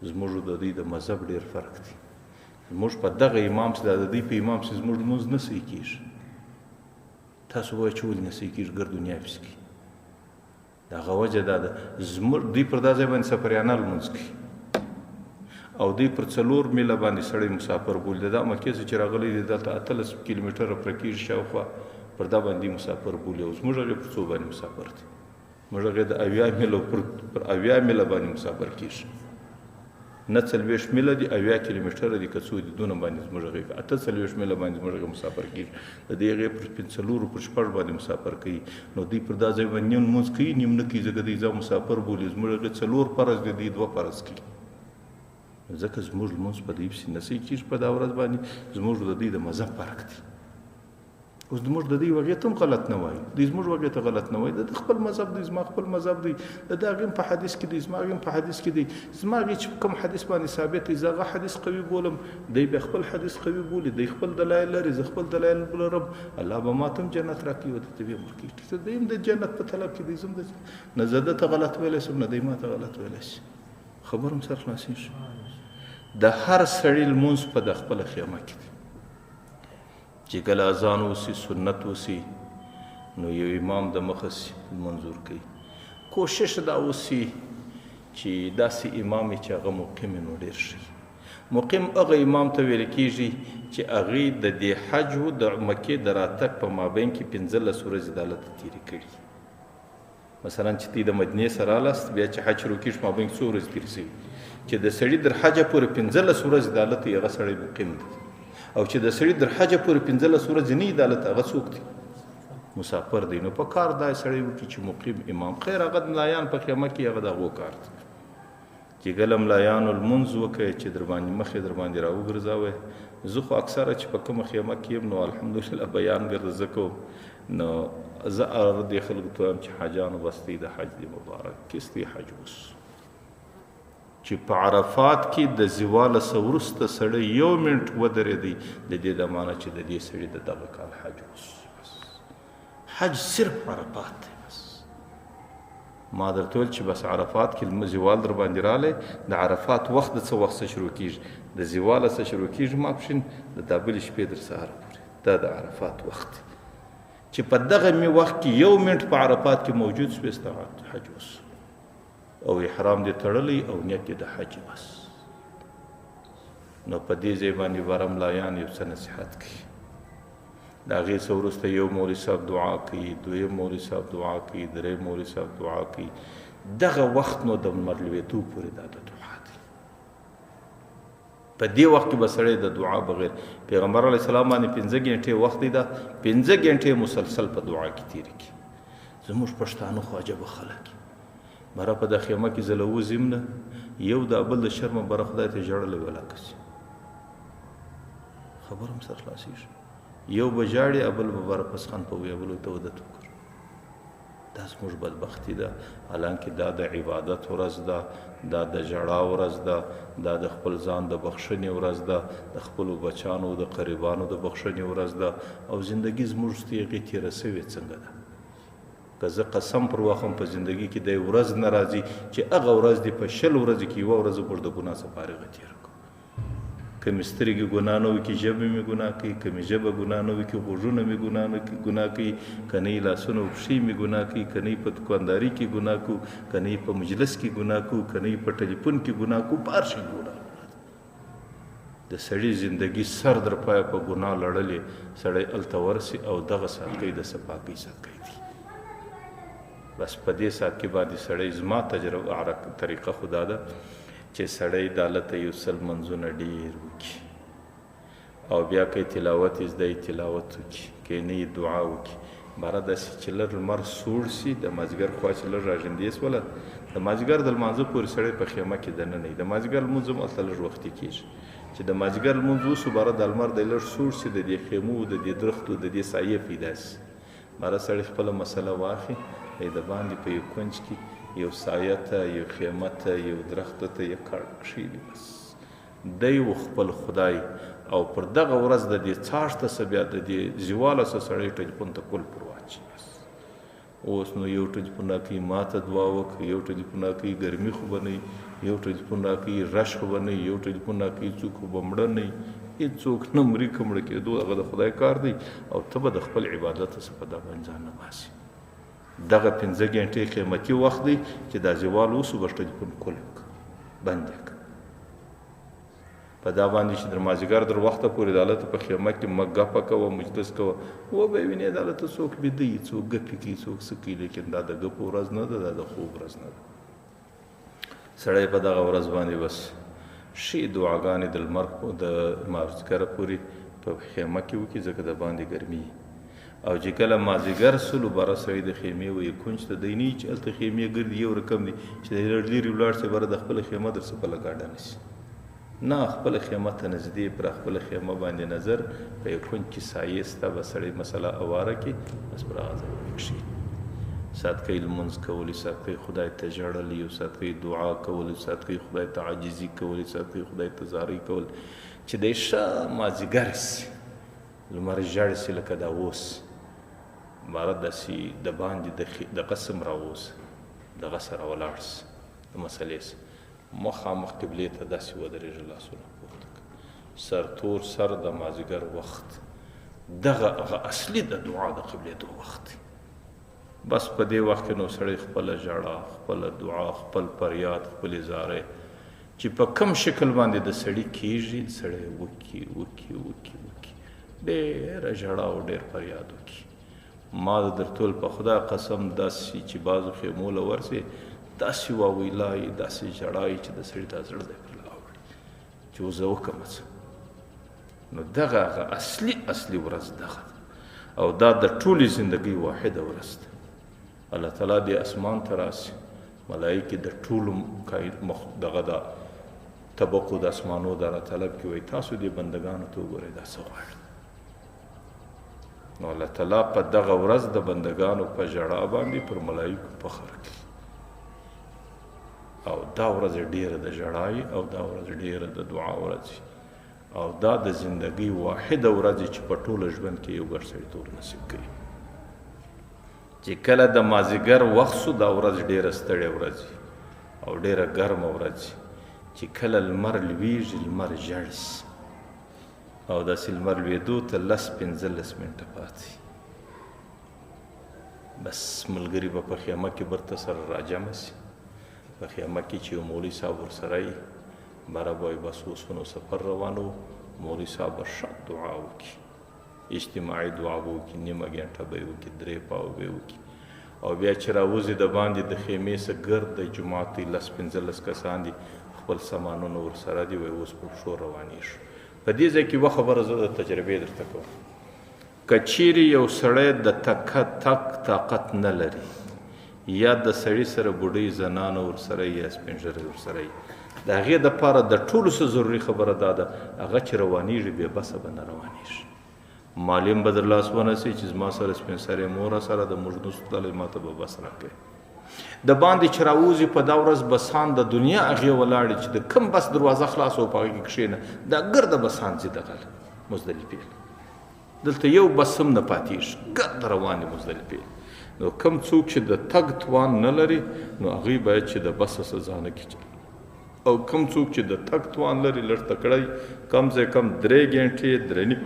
زموږ د دوی د مذهب ډېر فرق دی زموږ په دغه امام چې د دوی په امام چې زموږ لمونځ نه صحیح کېږي. تاسو وایئ چې ولې نه صحیح کېږي؟ ګرد دنیا پسې کوي. د هغه وجه دا ده زموږ دوی پر دا ځای باندې سفریانه لمونځ کوي او دوی پر 4 میله باندې سړی مسافر بولي. د دا مکې څخه چې راغلی دی دلته 18 کیلومتره پرې کېږي شاوخوا، پر دا باندې مسافر بولي. او زموږ هغې پر څو باندې مسافر دی؟ موږ هغې د 80 میله پر 80 میله باندې مسافر کېږي. نه 40 میله دي، 80 کیلومتره دي که څو دي، دونه باندې زموږ هغې 48 میله باندې زموږ هغې مسافر کېږي. د دې هغې پر 4 پر 6 باندې مسافر کوي. نو دوی پر دا ځای باندې نیم لمونځ کوي، نیم نه کوي، ځکه دوی ځان مسافر بولي. زموږ هغې 4 فرض دي، دوی 2 فرض کوي. ځکه زموږ لمونځ په دوی پسې نه صحیح کېږي په دا ورځ باندې. زموږ د دوی د مذهب فرق دی. اوس زموږ د دوی وغې ته هم غلط نه وایي، دوی زموږ وغې ته غلط نه وایي. د خپل مذهب دی، زما خپل مذهب دی، د هغې هم په حدیث کې دی، زما هغې هم په حدیث کې دی. زما هغې چې کوم حدیث باندې ثابت دی، زه هغه حدیث قوي بولم، دی بیا خپل حدیث قوي بولي. دی خپل دلایل لري، زه خپل دلایل لرم. الله به ما ته هم جنت راکړي او ته به یې ورکړي. دی هم د جنت په طلب کې دی، زه هم نه زه ده ته غلط ویلی شم، نه دی ما ته غلط ویلی شي. خبر هم سر خلاصېږي. د هر سړي لمونځ په د خپله خیمه کې دی. چې کله اذان وسي، سنت وسي، نو یو امام د مخه منظور کوي. کوشش دا وسي چې داسې امام چې هغه مقیم نو ډېر شي. مقیم هغه امام ته ویل کېږي چې هغې د دې حج و د مکې د راتګ په مابین کې 15 ورځې د هلته تېرې کړي. مثلا چې تی د مدینې سره رالاست، بیا چې حج شروع کېږي مابین کې څو ورځې تېرې شوي، چې د سړي در حجه پورې 15 ورځې د هلته هغه سړی مقیم دی. او چې د سړي در حجه پورې 15 ورځې نه وي د هلته هغه څوک دی؟ مسافر دی. نو په کار دا سړی وکړي چې مقیم امام. خیر هغه ملایان په خیمه کې هغه د هغو کار دی چې کله ملایانو لمونځ وکړئ چې در باندې مخې در باندې راوګرځوئ. زه خو اکثره چې په کومه خیمه کې یم نو الحمدلله بیان ګرده زه کوم. نو زه دې خلکو ته وایم چې حاجانو بس دی د حج دی مبارک کستی حج اوس چې په عرفات کې د زواله څه وروسته سړی 1 منټ ودرېدی، د دې دمانه چې د دې سړي د دغه کال حج اوس. حج صرف عرفات دی. بس ما درته ویل چې بس عرفات کې زوال در باندې رالی، د عرفات وخت د څه وخت څه شروع کېږي، د زواله څه شروع کېږي ماپښین د دا بلې شپې تر سهاره پورې. دا د عرفات وخت دی چې په دغه وخت کې 1 منټ په عرفات کې موجود شوې، ستا حج اوس او احرام دې تړلی او نیت دې د حج بس. نو په دې ځای باندې باره ملایان یو څه نصیحت کوي. د هغې څه وروسته یو مولوي صاحب دعا کوي، دویم مولوي صاحب دعا کوي، دریم مولوي صاحب دعا کوي. دغه وخت نو د لمر لوېدو پورې دا د دعا دی. په دې وخت کې به سړی د دعا بغیر، پیغمبر علیه السلام باندې 15 ګنټې وخت دی، دا 15 ګنټې مسلسل په دعا کې تېرې کړي. زموږ پښتانه خو عجبه خلک بره په د خیمه کې زه له وځم نه، یو د بل د شرمه بره خدای ته ژړلی ولاکه شي. خبر هم سر خلاصېږي. یو به ژاړي، بل به بره پسخان په ویه بل ته ودت وکړ. دا زموږ بدبختي ده. حالانکه دا د عبادت ورځ ده، دا د ژړا ورځ ده، دا د خپل ځان د بخښنې ورځ ده، د خپلو بچانو د قریبانو د بخښنې ورځ ده. او زندګي زموږ ته هغې تېره سوې څنګه ده؟ که زه قسم پر واخم په زندګي کې د ورځ نه راځي چې هغه ورځ دې په 100 ورځې کې 1 ورځ موږ د ګناه څخه فارغه تېره کړو. که مې سترګې ګناه نه وي، کې ژبه مې ګناه کوي، که مې ژبه ګناه نه وي، کې غوږونه مې ګناه کوي، که نه یې لاسونه او پښې مې ګناه کوي، که نه یې په دکانداري کې ګناه کوو، که نه یې په مجلس کې ګناه کوو، که نه یې په ټلیفون کې ګناه کوو، په هر شي ګناه. د سړي زندګي سر در پایه په ګناه لړلې، سړی هلته ورسي او دغه ساتکۍ د صفاکۍ ساتکۍ دي. بس په دې سات کې باندې سړی، زما تجربه طریقه خدا ده چې سړی د هلته یو 100 منځونه ډېر وکړي او بیا که تلاوت یې زده تلاوت وکړي، که نه یې دعا وکړي. باره داسې چې لږ لمر سوړ شي، د مازدیګر خوا چې لږ راژندې شوله، د مازدیګر د لمانځه پورې سړی په خیمه کې دننه وي. د مازدیګر لمونځ هم هلته لږ وختي کېږي. چې د مازدیګر لمونځ وسو، باره د لمر دی لږ سوړ شي، د دې خیمو، د دې درختو، د دې سایه پیدا شي. باره سړی خپله مسله واخلي، د باندې په یو کونج کې یو سایه ته، یو خیمه ته، یو درخته ته یې کړ کښېني. بس دی و خپل خدای. او پر دغه ورځ د دې څاښت څه بیا د دې زواله څه سړی ټلیفون ته کل پر واچي. بس اوس نو یو ټلیفون راکوي ما ته دعا وکړه، یو ټلیفون راکوي ګرمي خو به نه وي، یو ټلیفون راکوي رش خو به نه وي، یو ټلیفون راکوي څوک خو به مړه نه وي. هېڅوک نه مري که مړه کېدو هغه د خدای کار دی او ته به د خپل عبادت څخه په دا باندې ځان نه باسې دغه 5 ګنټې قیمتي وخت دی چې دا زوال وسو به ټلیفون کول بند یې کړه په دا باندې چې در مازدیګر در وخته پورې د هلته په خیمه کې مه ګپه کوه مجلس کوه وبه یې وینې د هلته څوک بیده وي څوک ګپې کوي څوک څه کوي لیکن دا د ګپو ورځ نه ده دا د خوب ورځ نه ده سړی په دغه ورځ باندې بس ښې دعاګانې د لمر د مازدیګره پورې په خیمه کې وکړي ځکه د باندې ګرمي او چې کله مازدیګر سلو بره سړی د خیمې وایي کونج ته دی نه وي چې هلته خیمې ګرځي یو رقم دي چې د لرې ولاړ سي بره د خپله خیمه در څه بله ګاډه نه شي نه خپله خیمه ته نږدې پر خپله خیمه باندې نظر په یو کونج کې سایې سته به سړی مسله اواره کړي بس پر هغه ځای باندې کښېني سات کوي لمونځ کولی سات کوي خدای ته ژړل یو سات کوي دعا کول سات کوي خدای ته عاجزي کول سات کوي خدای ته زارۍ کول چې دی ښه مازدیګر سي لمر ژړ سي لکه دا اوس باره داسې د باندې د قسم راووسه دغه سره ولاړ سه د مسلې سه مخامخ قبلې ته داسې ودرېږه لاسونه پورته کړه سر تور سر د مازدیګر وخت دغه هغه اصلي د دعا د قبلېدو وخت دی بس په دې وخت کې نو سړی خپله ژړا خپله دعا خپل فریاد خپلې زارۍ چې په کم شکل باندې د سړي کېږي سړی وکړي ډېره ژړا او ډېر فریاد وکړي ما د درتول په خدا قسم داسې چې بعضو خیمو له ورسې داسې واویلای داسې ژړای چې د سړي دا زړه دی پر لاوړي چې اوس زه وکړم څه نو دغه هغه اصلي ورځ دغه او دا د ټولې زندګۍ واحده ورځ ده الله تعالی دې اسمان ته راسي ملایکې د ټولو دغه د طبقو د اسمانو دا را طلب کې وایي تاسو دې بندګانو ته وګورئ دا څه غواړي نو الله تعالی په دغه ورځ د بندګانو په ژړا باندې پر ملایکو فخر کوي او دا ورځ ډیره د ژړای او دا ورځ ډیره د دعا ورځ او دا د زندګۍ واحده ورځ چې په ټوله ژوند کې یو ګډ سړیتوب نصیب کوي چې کله د مازدیګر وخت سو دا ورځ ډیره ستړې ورځ او ډیره ګرمه ورځ چې کله لمر لویږي لمر ژړ سي او داسې لمر لوېدو ته 10-15 منټه پاتې بس ملګري به په خیمه کې برته سره راجمع سي په خیمه کې چې یو مولوي صاحب ورسره وي بره به وایي بس اوس نو سفر روان و مولوي صاحب به ښه دعا وکړي اجتماعي دعا به وکړي نیمه ګنټه به یې وکړي 3 پاو به یې وکړي او بیا چې راوځي د باندې د خیمې څخه ګرد د جومات 10-15 کسان دي خپل سامانونه ورسره دي وایي اوس په پښو روانېږو په دې ځای کې یوه خبره زه د تجربې درته کوم که چیرې یو سړی د تګ طاقت نه لري یا د سړي سره بوډۍ زنانه ورسره یا سپین ږیری ورسره د هغې دپاره د ټولو څه ضروري خبره دا ده هغه چې روانېږي بې بسه به نه روانېږي معلم به در لاس ونیسي چې زما سره سپین سرې مور سره د مجلس تللی ما ته به بس راکوي د باندې چې راوځي په دا ورځ بسان د دنیا هغې ولاړې چې د کم بس دروازه خلاصه و په هغې کې کښېنه دا ګرده بسان ځي دغه مزدلفې دلته یو بس هم نه پاتېږي ګرده روانې مزدلفې نو کم څوک چې د تګ توان نه لري نو هغوی باید چې د بسه سزانه کړي او کم څوک چې د تګ توان لري لږ تکړی کم سے کم 3 ګنټې 3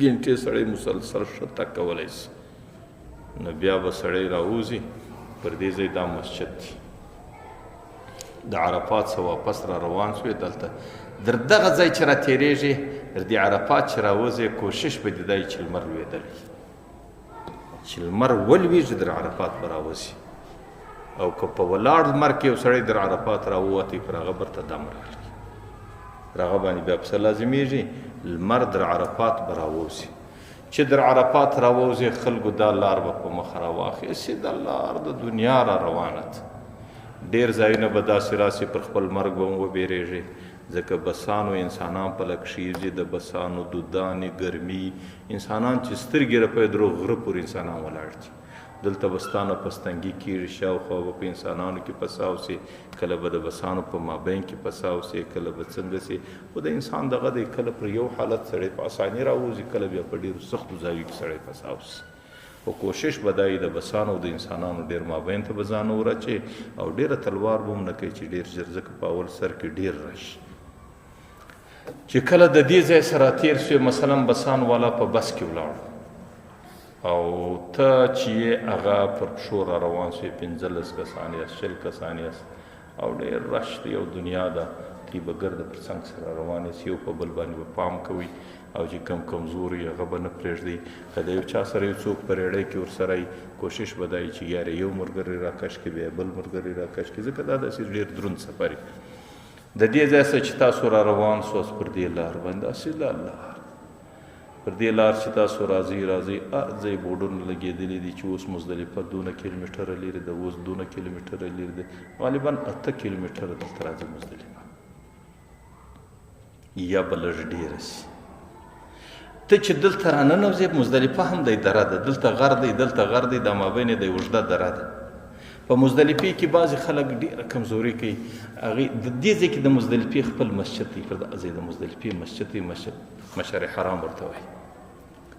ګنټې سړی مسلسل ښه تګ کولی شي نو بیا به سړی راوځي پر دې ځای دا مسجد دی د عرفات څخه واپس را روان شوې دلته در دغه ځای چې را تېرېږي در دې عرفات چې راوځې کوشش به دې دا وي چې لمر لوېدلی چې لمر ولوېږي در عرفات به راوځي او که په ولاړ لمر کې یو سړی در عرفات راووتی پر هغه برته دم راغلی پر هغه باندې بیا پسه لازمیږي لمر در عرفات به راوځي چې در عرفات راوځي خلکو دا لار به په مخ راواخیسي دا لار د دنیا را روانه ده ډېر ځایونه به داسې راسي پر خپل مرګ به هم وبېرېږي ځکه بسانو انسانان پله کښېږي د بسانو دودانې ګرمي انسانان چې سترګې رپوي درو غره پورې انسانان ولاړ دي دلته به ستانه پستنګي کېږي شاوخوا به په انسانانو کې پساو سي کله به د بسانو په مابین کې پساو سي کله به څنګه سي خو د انسان دغه دی کله پر یو حالت سړی په اساني راوځي کله بیا په ډېرو سختو ځایو کې سړی پساو سي خو کوشش به دا وي د بسانو او د انسانانو ډېر مابین ته به ځان وراچي او ډېره تلوار به هم نه کوي چې ډېر ژر ځکه په اول سر کې ډېر راشي چې کله د دې ځای سره تیر شوې مثلا بسان والا په بس کې ولاړ او ته چې هغه پر پښو را روان شوې 15 کسان یاست 20 کسان یاست او ډېر رش دی او دنیا ده تی به ګرد پر څنګ سره روان یاست یو په بل باندې به پام کوئ او چې کم کمزور وي هغه به نه پرېږدئ که د یو چا سره یو څوک په ریړۍ کې ورسره وي کوشش به دا وي چې یاره یو ملګری راکش کړي بیا بل ملګری راکش کړي ځکه دا داسې ډېر دروند سفر وي د دې ځای څخه چې تاسو را روان سوست پر دې لار باندې اصل لار پر دې لار چې تاسو راځئ هر ځای بورډونه لګېدلي دي چې اوس مزدلفه 2 کیلومتره لرې ده اوس 2 کیلومتره لرې ده غالبا 8 کیلومتره دلته راځي مزدلفه یا به لږ ډېره شي ته چې دلته راننوځې مزدلفه هم دی دره ده دلته غر دی دا مابین دی اوږده دره ده په مزدلفې کې بعضې خلک ډېره کمزوري کوي هغې د دې ځای کې د مزدلفې خپل مسجد دی پر دغه ځای د مزدلفې مسجد دی مشعر حرام ورته وایي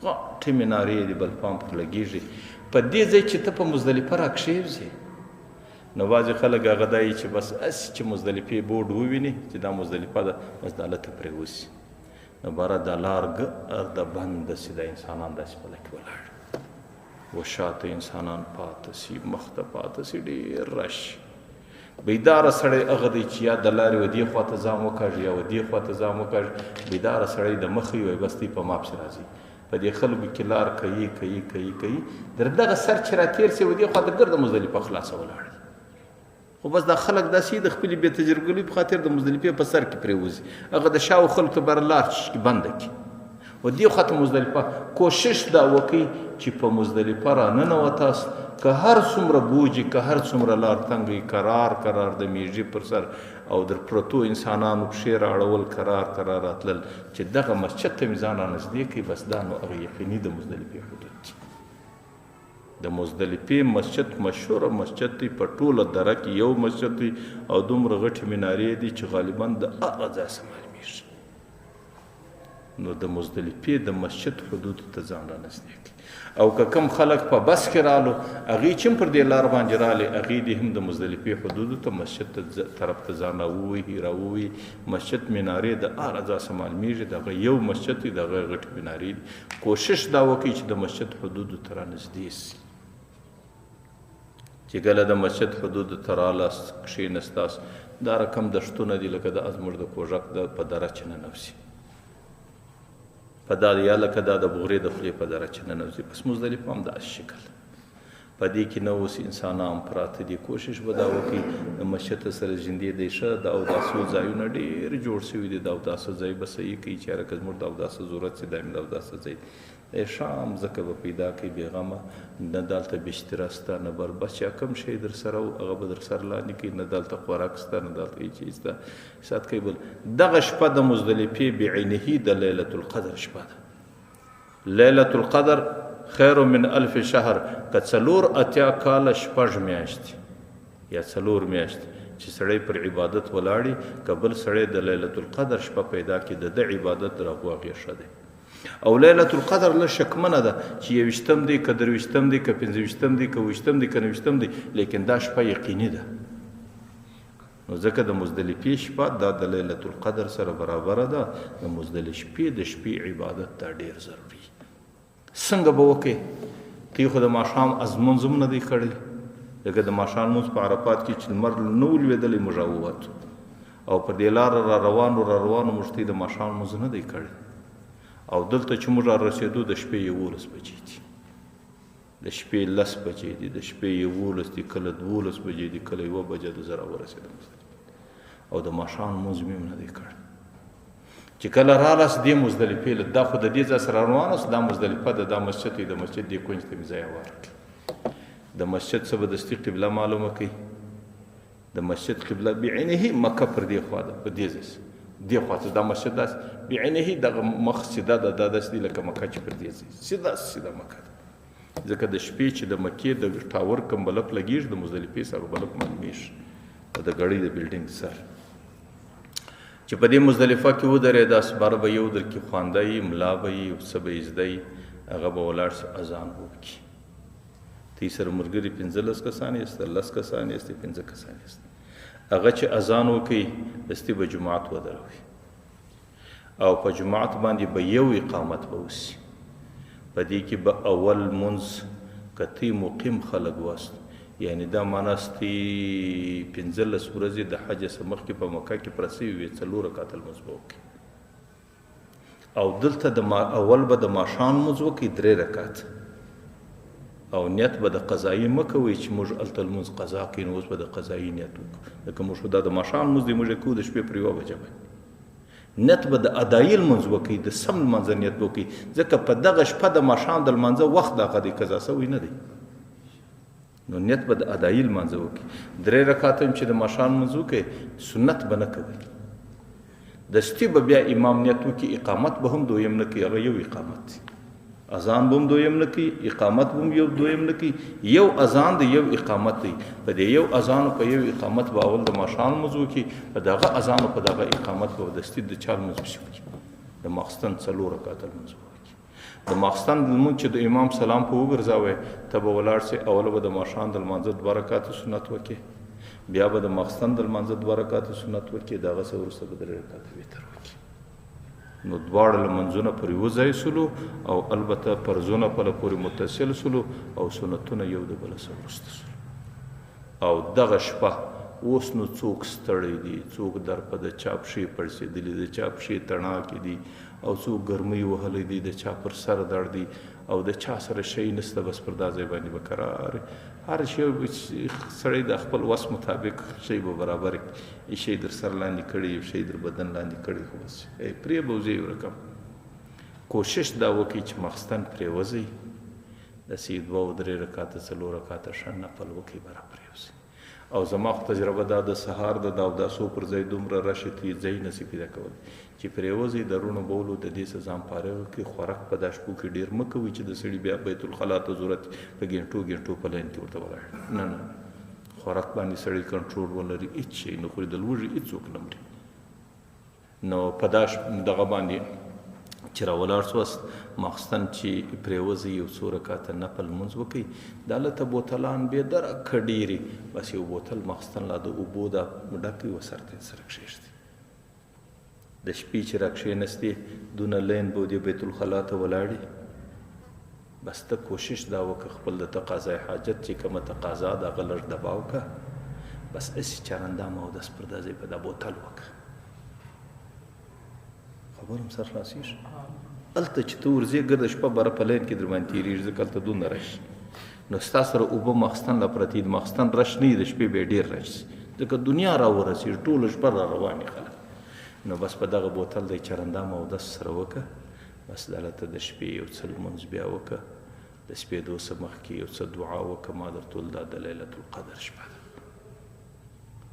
غټې منارې دي بل پام پر لګېږي په دې ځای چې ته په مزدلفه راکښېوځې نو بعضې خلک هغه دا چې بس هسې چې مزدلفې بورډ وویني چې دا مزدلفه ده بس دا هلته پرېوځي نو باره دا لار ګرده بند داسې دا انسانان داسې په لکې ولاړ و شاته انسانان پاته سي مخته پاته سي ډېر رش بیداره سړی هغه دی چې یا د لارې و دې خواته ځان وکاږي یا و دې خواته ځان وکاږي بیداره سړی د مخې وی بس دی په ما پسې راځي په دې خلکو کې لار کوي در دغه سر چې را تېر سي و دې خواته ګرده مزدلفه خلاصه ولاړ خو بس دا خلک داسې د خپلې بې تجربګۍ په خاطر د مزدلفې په سر کې پرېوځي هغه د شاو خلکو ته بره لار بنده کړي و دې خواته مزدلفه کوشش دا وکړئ چې په مزدلفه راننوتاست که هر څومره بوجي که هر څومره لار تنګ کرار د میږي پر سر او در پرتو انسانانو پښې راړول کرار راتلل چې دغه مسجد ته مې ځان رانږدې کړي بس دا نو هغه یقیني د مزدلفې حدود دي د مزدلفې مسجد مشهوره مسجد دی په ټوله دره کې یو مسجد دی او دومره غټې منارې دي چې غالبا د هغه ځای څخه معلومېږي نو د مزدلفې د مسجد حدود ته ځان رانږدې کړي او که کم خلک په بس کې رالو هغوی چې هم پر دې لار باندې رالې هغوی دې هم د مزدلفې حدودو ته مسجد ته طرف ته ځان راووهي مسجد منارې د هغه ځای څخه معلومېږي د هغه یو مسجد دی د هغه غټې منارې دي کوشش دا وکړئ چې د مسجد حدودو ته رانږدې سي چې کله د مسجد حدودو ته رالاست کښېنستاست دا رقم دښتونه دي لکه دا زموږ د کوژک په دره چې ننوځي په دا یا لکه دا د بغرې د خولې په دره چې ننوځي بس مزدلفه هم داسې شکل په دې کې نه اوس انسانان پراته دي کوشش به دا وکړي د مسجد سره ژوندې دی ښه د اوداسو ځایونه ډېر جوړ شوي دي د اوداسه ځای به صحیح کوي چې هرکه زموږ د اوداسه ضرورت چې دایمي د اوداسه ځای شام ځکه به پیدا کوي بېغمه نه دلته بستره شته نه بس چې کوم شی در سره و هغه به در سره لاندې کوي نه دلته خوراک شته نه دلته هېڅ چیز شته سات کوي بل دغه شپه د مزدلفې بعینه د لیلة القدر شپه ده لیلة القدر خیر من 1000 شهر که 4 کاله 6 میاشتې یا 4 میاشتې چې سړی پر عبادت ولاړي که بل سړی د لیلة القدر شپه پیدا کړي د عبادت د هغو هغې ښه دی او لیلة القدر له شکمنه ده چې 21 دی که 23 دی که 25 دی که 20 دی که 90 دی لیکن دا شپه یقیني ده نو ځکه د مزدلفې شپه دا د لیلة القدر سره برابره ده د مزدلفې د شپې عبادت دا ډېر ضروري څنګه به وکړې تی خو د ماښام ازمونځ هم نه دی کړی لکه د ماښام لمونځ په عرفات کې چې لمر نه و لوېدلی موږ راووتو او پر دې لاره را روانو موږ ته د ماښام لمونځ نه دی کړی او دلته چې موږ را رسېدو د شپې 11 بجې دي د شپې 10 بجې دي د شپې 11 دي کله 12 بجې دي کله 1 بجه د زه راورسېدم او د ماښام لمونځ مې هم نه دی کړی چې کله رالاست دې مزدلفې له دا خو د دې ځای سره روان اوس دا مزدلفه ده دا مسجد دی د مسجد دې کونج ته مې ځای ورکړ د مسجد څه به دستي قبله معلومه کوي د مسجد قبله بعینه مکه پر دې خوا ده په دې ځای دې خوا ته دا مسجد داسې بعینه دغه مخ سیده ده دا داسې دی لکه مکه چې پر دې ځای سیده مکه ده ځکه د شپې چې د مکې د ټاور کوم بلب لګېږي د مزدلفې سره بلب معلومېږي د ګړۍ د بلډینګ سر چې په دې مزدلفه کې ودرېداست باره به یو در کې خوانده یي ملا به یي څه به یې زده یي هغه به ولاړ شي اذان وکړي تی سره ملګري 15 کسان یاست 10 کسان یاست 15 کسان یاست هغه چې اذان وکړي دستي به جماعت ودروي او په جماعت باندې به یو اقامت به وسي. په دې کې به اول منځ کتی مقیم خلق واست، یعنی دا معناستی 15 ورځې د حج څخه مخکې په مکه کې پرسي وي 4 رکعات المنځ به وکړي، او دلته اول به د ماښام لمونځ وکړي 3 رکعات، او نیت به د قضایي مه کوئ چې موږ هلته لمونځ قضا کړي نو اوس به د قضایي نیت وکړو، لکه موږ خو دا د ماښام لمونځ دی موږ یې کوو د شپې پر 1 بجه باندې. نیت به د ادایي لمونځ وکړي، د سم لمانځه نیت وکړي، ځکه په دغه شپه د ماښام د لمانځه وخت دغه دی قضا سوی نه دی، نو نیت به د ادایي لمانځه وکړي. 3 رکعات هم چې د ماښام لمونځ وکړي سنت به نه کوي، دستي به بیا امام نیت وکړي، اقامت به هم دویم نه کوي، هغه یو اقامت دی، اذان به هم دویم نه کوي، اقامت به هم یو دویم نه کوي، یو اذان دی یو اقامت دی، په دې یو اذان په یو اقامت به اول د ماښام لمونځ وکړي، په دغه اذان په دغه اقامت به دستي د چا لمونځ پسې وکړي، د ماخستن 4 رکعات لمونځ وکړي. د ماخستن لمونځ چې د امام سلام په وګرځاوی ته به ولاړ سي، اوله به د ماښام د لمانځه 2 رکعات سنت وکړي، بیا به د ماخستن د لمانځه 2 رکعات سنت وکړي، دغه څه وروسته به 3 رکعات وتر وکړي. نو دواړه لمنځونه پر یو ځای سلو، او البته فرضونه په پورې متصل سلو، او سنتونه یو د بل سره وروسته سلو. او دغه شپه اوس نو څوک ستړی دي، څوک در په د چا پښې پړسېدلي، د چا پښې تڼاکې دي، او څوک ګرمۍ وهلی دي، د چا پر سر درد دي، او د چا سره شی نسته، بس پر دا ځای باندې به قرار هر شی سړی د خپل وس مطابق شی به برابر کړي، شی در سر لاندې کړي، یو شی در بدن لاندې کړي، خو بس پرې به وځي یو رقم. کوشش دا وکړي چې مخستن پرې وځي، داسې 2-3 رکعاته 4 رکعاته ښه نفل وکړي، برابر وځي. او زما خو تجربه دا د سهار د اوداسو پر ځای دومره راشي ځای نسی پیدا کولی چې پرېوځي د رونو بولو د دې څه ځان فارغ کړي. خوراک په دا شپو کې ډېر مه کوئ چې د سړي بیا بیت الخلا ته ضرورت په ګنټو په لاین کې ورته ولاړ. نه، خوراک باندې سړی کنټرول ولري، هېڅ شی نه خوري، د لوږې هېڅوک نه مري. نو په دا دغه باندې چې راولاړ سوست ماخستن چې پرېوځي 1 څو رکعاته نفل لمونځ وکړي، دا هلته بوتلان بې درکه ډېرې، بس یو بوتل ماخستن لا د اوبو دا ډک وي، ورسره ته سره کښېږدي. د شپې چې را کښېنستې دونه لین به د بیت الخلا ته ولاړې، بس ته کوشش دا وکړه خپل د تقاضای حاجت چې کومه تقاضا ده هغه لږ دبا وکړه، بس هسې چرندام اودس پر دا ځای په دا بوتل وکړه. خبر هم سر خلاصېږي. هلته چې ته ورځې ګرده شپه بره په لین کې در باندې تېرېږي، ځکه هلته دونه رش نو ستا سره اوبه ماخستن لا پرتې د ماخستن رش نه وي، د شپې به یې ډېر رش شي، ځکه دنیا را ورسېږي، ټوله شپه را روانې خلک. نو بس په دغه بوتل د چرندام اودس سره وکړه، بس دلته د شپې یو څه لمونځ بیا وکړه، د سپېدو څه مخکې یو څه دعا وکړه، ما درته ویل دا د لیلة القدر شپه ده.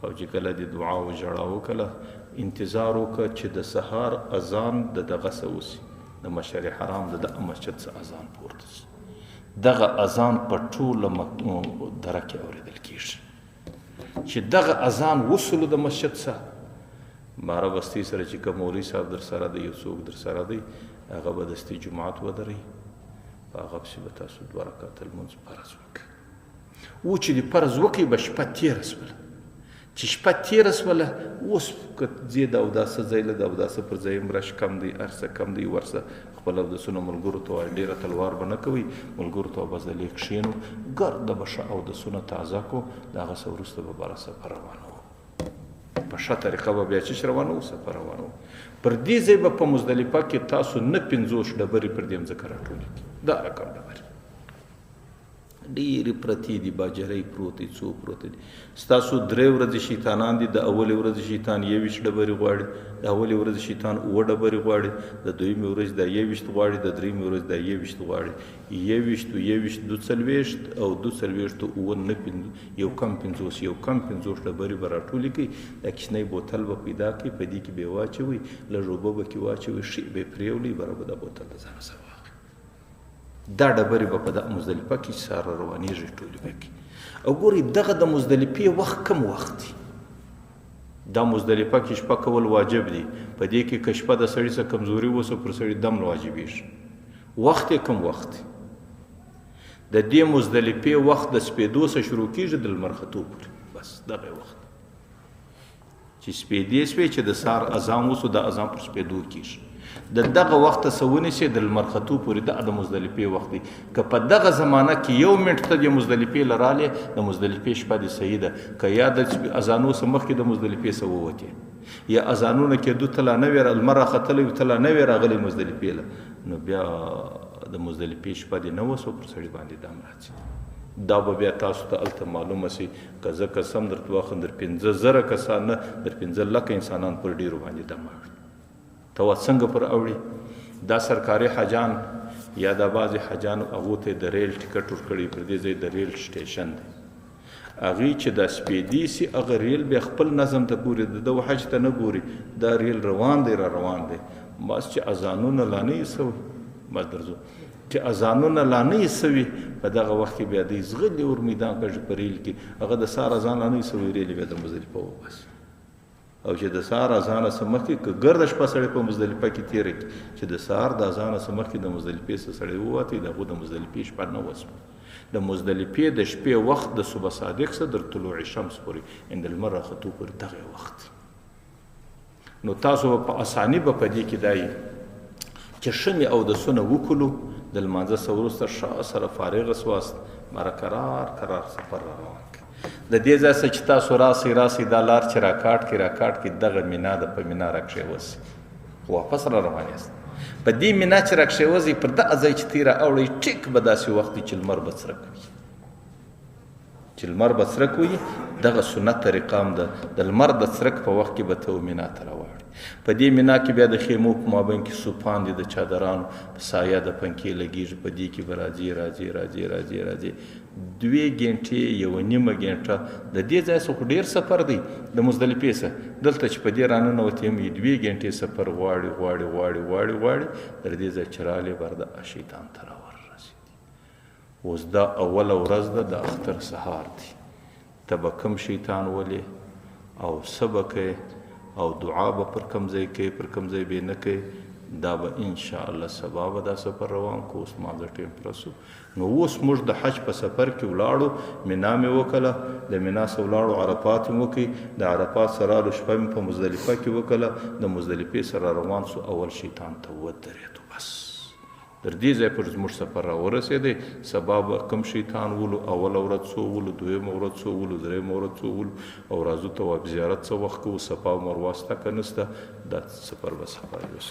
او چې کله د دعا و ژړا وکړه، انتظار وکړه چې د سهار اذان د دغه څه وسي، د مشعر حرام د دغه مسجد څه اذان پورته شي. دغه اذان په ټوله دره کې اورېدل کېږي. چې دغه اذان وسلو د مسجد څخه، باره بستي سره چې کوم مولوي صاحب در سره دی، یو څوک در سره دی، هغه به دستي جماعت ودروي، په هغه پسې به تاسو 2 رکعاته لمونځ فرض وکړئ. و چې د فرض وکړئ به شپه تېره شوله، چې شپه تېره شوله، اوس که ځې د اوداسه ځای له د اوداسه پر ځای هم رش کم دی، هر څه کم دی، ورسه خپل اودسونه ملګرو ته وایي، ډېره تلوار به نه کوئ، ملګرو ته بس د لږ کښېنو، ګرده به ښه اودسونه تازه کړو، د هغه څه وروسته به بره سفر روانو، په ښه طریقه به بیا چې روانو سفر روانو. پر دې ځای به په مزدلفه کې تاسو نه 50 ډبرې پر دې مځکه راټولې کړي، دا رقم ډبرې ډېرې پرتې دي، باجرۍ پروت دي، څو پروت دي. ستاسو 3 ورځې شیطانان دي، د اولې ورځې شیطان 21 ډبرې غواړي، د اولې ورځې شیطان 7 ډبرې غواړي، د دویمې ورځې دا 21 غواړي، د درېیمې ورځې دا 21 غواړي. 21 22 او 22 یو کم 50 ډبرې به راټولې کړي، دا کوچنی بوتل به پیدا کړي، په دې کې به یې واچوئ، لږ اوبه به کې واچوئ، ښې به یې پرېولئ، بره به دا بوتل د ځانه سره دا ډبرې به په دغه مزدلفه کې چې سهار روانېږي ټولې به کړي. او ګورئ دغه د مزدلفې وخت کم وخت دی، دا مزدلفه کې شپه کول واجب دی، په دې کې که شپه د سړي څه کمزوري وسه پر سړي دم واجبېږي، وخت یې کم وخت دی. د دې مزدلفې وخت د سپېدو څخه شروع کېږي د لمر ختو پورې، بس دغه وخت چې سپېدې شوې چې د سهار اذان وسو، د اذان پر سپېدو کېږي، د دغه وخت څه ونیسي د لمر ختو پورې د مزدلفې وخت دی که په دغه زمانه کې یو منټ ته د مزدلفې له رالې د مزدلفې شپه دې صحیح ده که یا د اذانو څه مخکې د مزدلفې څه ووتې یا اذانونه کېدو ته لا نه وې لمر راختلی ته لا نه وې راغلی مزدلفې له نو بیا د مزدلفې شپه دې نه وسو پر سړي باندې دم راځي دا به بیا تاسو ته هلته معلومه سي که زه قسم درته واخلم در 15,000 کسان نه در 15 لکه انسانان پر ډېرو باندې دم راغلي ته وا څنګه پر اوړي دا سرکاري حاجان یا د بعضې حاجانو هغو ته د ریل ټکټ ورکړي پر دې ځای د ریل سټیشن دی هغوی چې دا سپیدي سي هغه ریل بیا خپل نظم ته ګوري د ده حج ته نه ګوري دا ریل روان دی را روان دی بس چې اذانونه لا نه یې سوي بس درځو چې اذانونه لا نه یې سوي په دغه وخت کې بیا دوی زغلي ور میدان کږ په ریل کې هغه د سهار اذان لا نه یې سوي ریل بیا د مزدلفه وباسي او چې د سهار اذان څخه مخکې که ګرده شپه سړی په مزدلفه کې تېره کړي چې د سهار د اذان څخه مخکې د مزدلفې څخه سړی ووتی د هغو د مزدلفې شپه نه وسوه د مزدلفې د شپې وخت د صبح صادق څخه در طلوع شمس پورې عند المر راختو پورې دغه وخت نو تاسو په اساني به په دې کې دا چې ښه مې اودسونه وکړو د لمانځه څخه وروسته ښه سره فارغ سواست مره کرار سفر را روان د دې ځای څخه چې تاسو راسئ دا لار چې راکاټ کې دغه مینا ده په مینا راکښېوځئ واپس را روان یاست په دې مینا چې راکښېوځئ پر دغه ځای چې تیره اوړئ ټیک به داسې وخت وي چې لمر به څرک وي دغه سنت طریقه هم ده د لمر د څرک په وخت کې به ته مینا ته راوړي په دې مینا کې بیا د خیمو په مابین کې سوپان دي د چادرانو په سایه د پنکې لګېږي په دې کې به راځي 2 ګنټې 1.5 ګنټه د دې ځای څخه ډېر سفر دی د مزدلفې څخه دلته چې په دې راننوتې یم 2 ګنټې سفر غواړي تر دې ځای چې رالې بر د شیطان ته راورسېدي اوس دا اوله ورځ ده د اختر سهار دی ته به کوم شیطان ولې او څه به کوې او دعا به پر کوم ځای کوې پر کوم ځای به یې نه کوې دا به انشاءالله سبا به دا سفر روان کو اوس مازه ټیم پر رسو نو اوس موږ د حج په سفر کې ولاړو مینا مې وکړه د مینا څخه ولاړو عرفات مې وکړي د عرفات سره رالو شپه مې په مزدلفه کې وکړه د مزدلفې سره روان سو اول شیطان ته ودرېدو بس در دې ځای پر زموږ سفر راورسېدی سبا به کوم شیطان ولو اوله ورځ څو ولو دویمه ورځ څو ولو درېیمه ورځ څو ولو او راځو طواف زیارت څه وخت کوو صفا او مروه شته که نشته دا سفر به صفا یوسو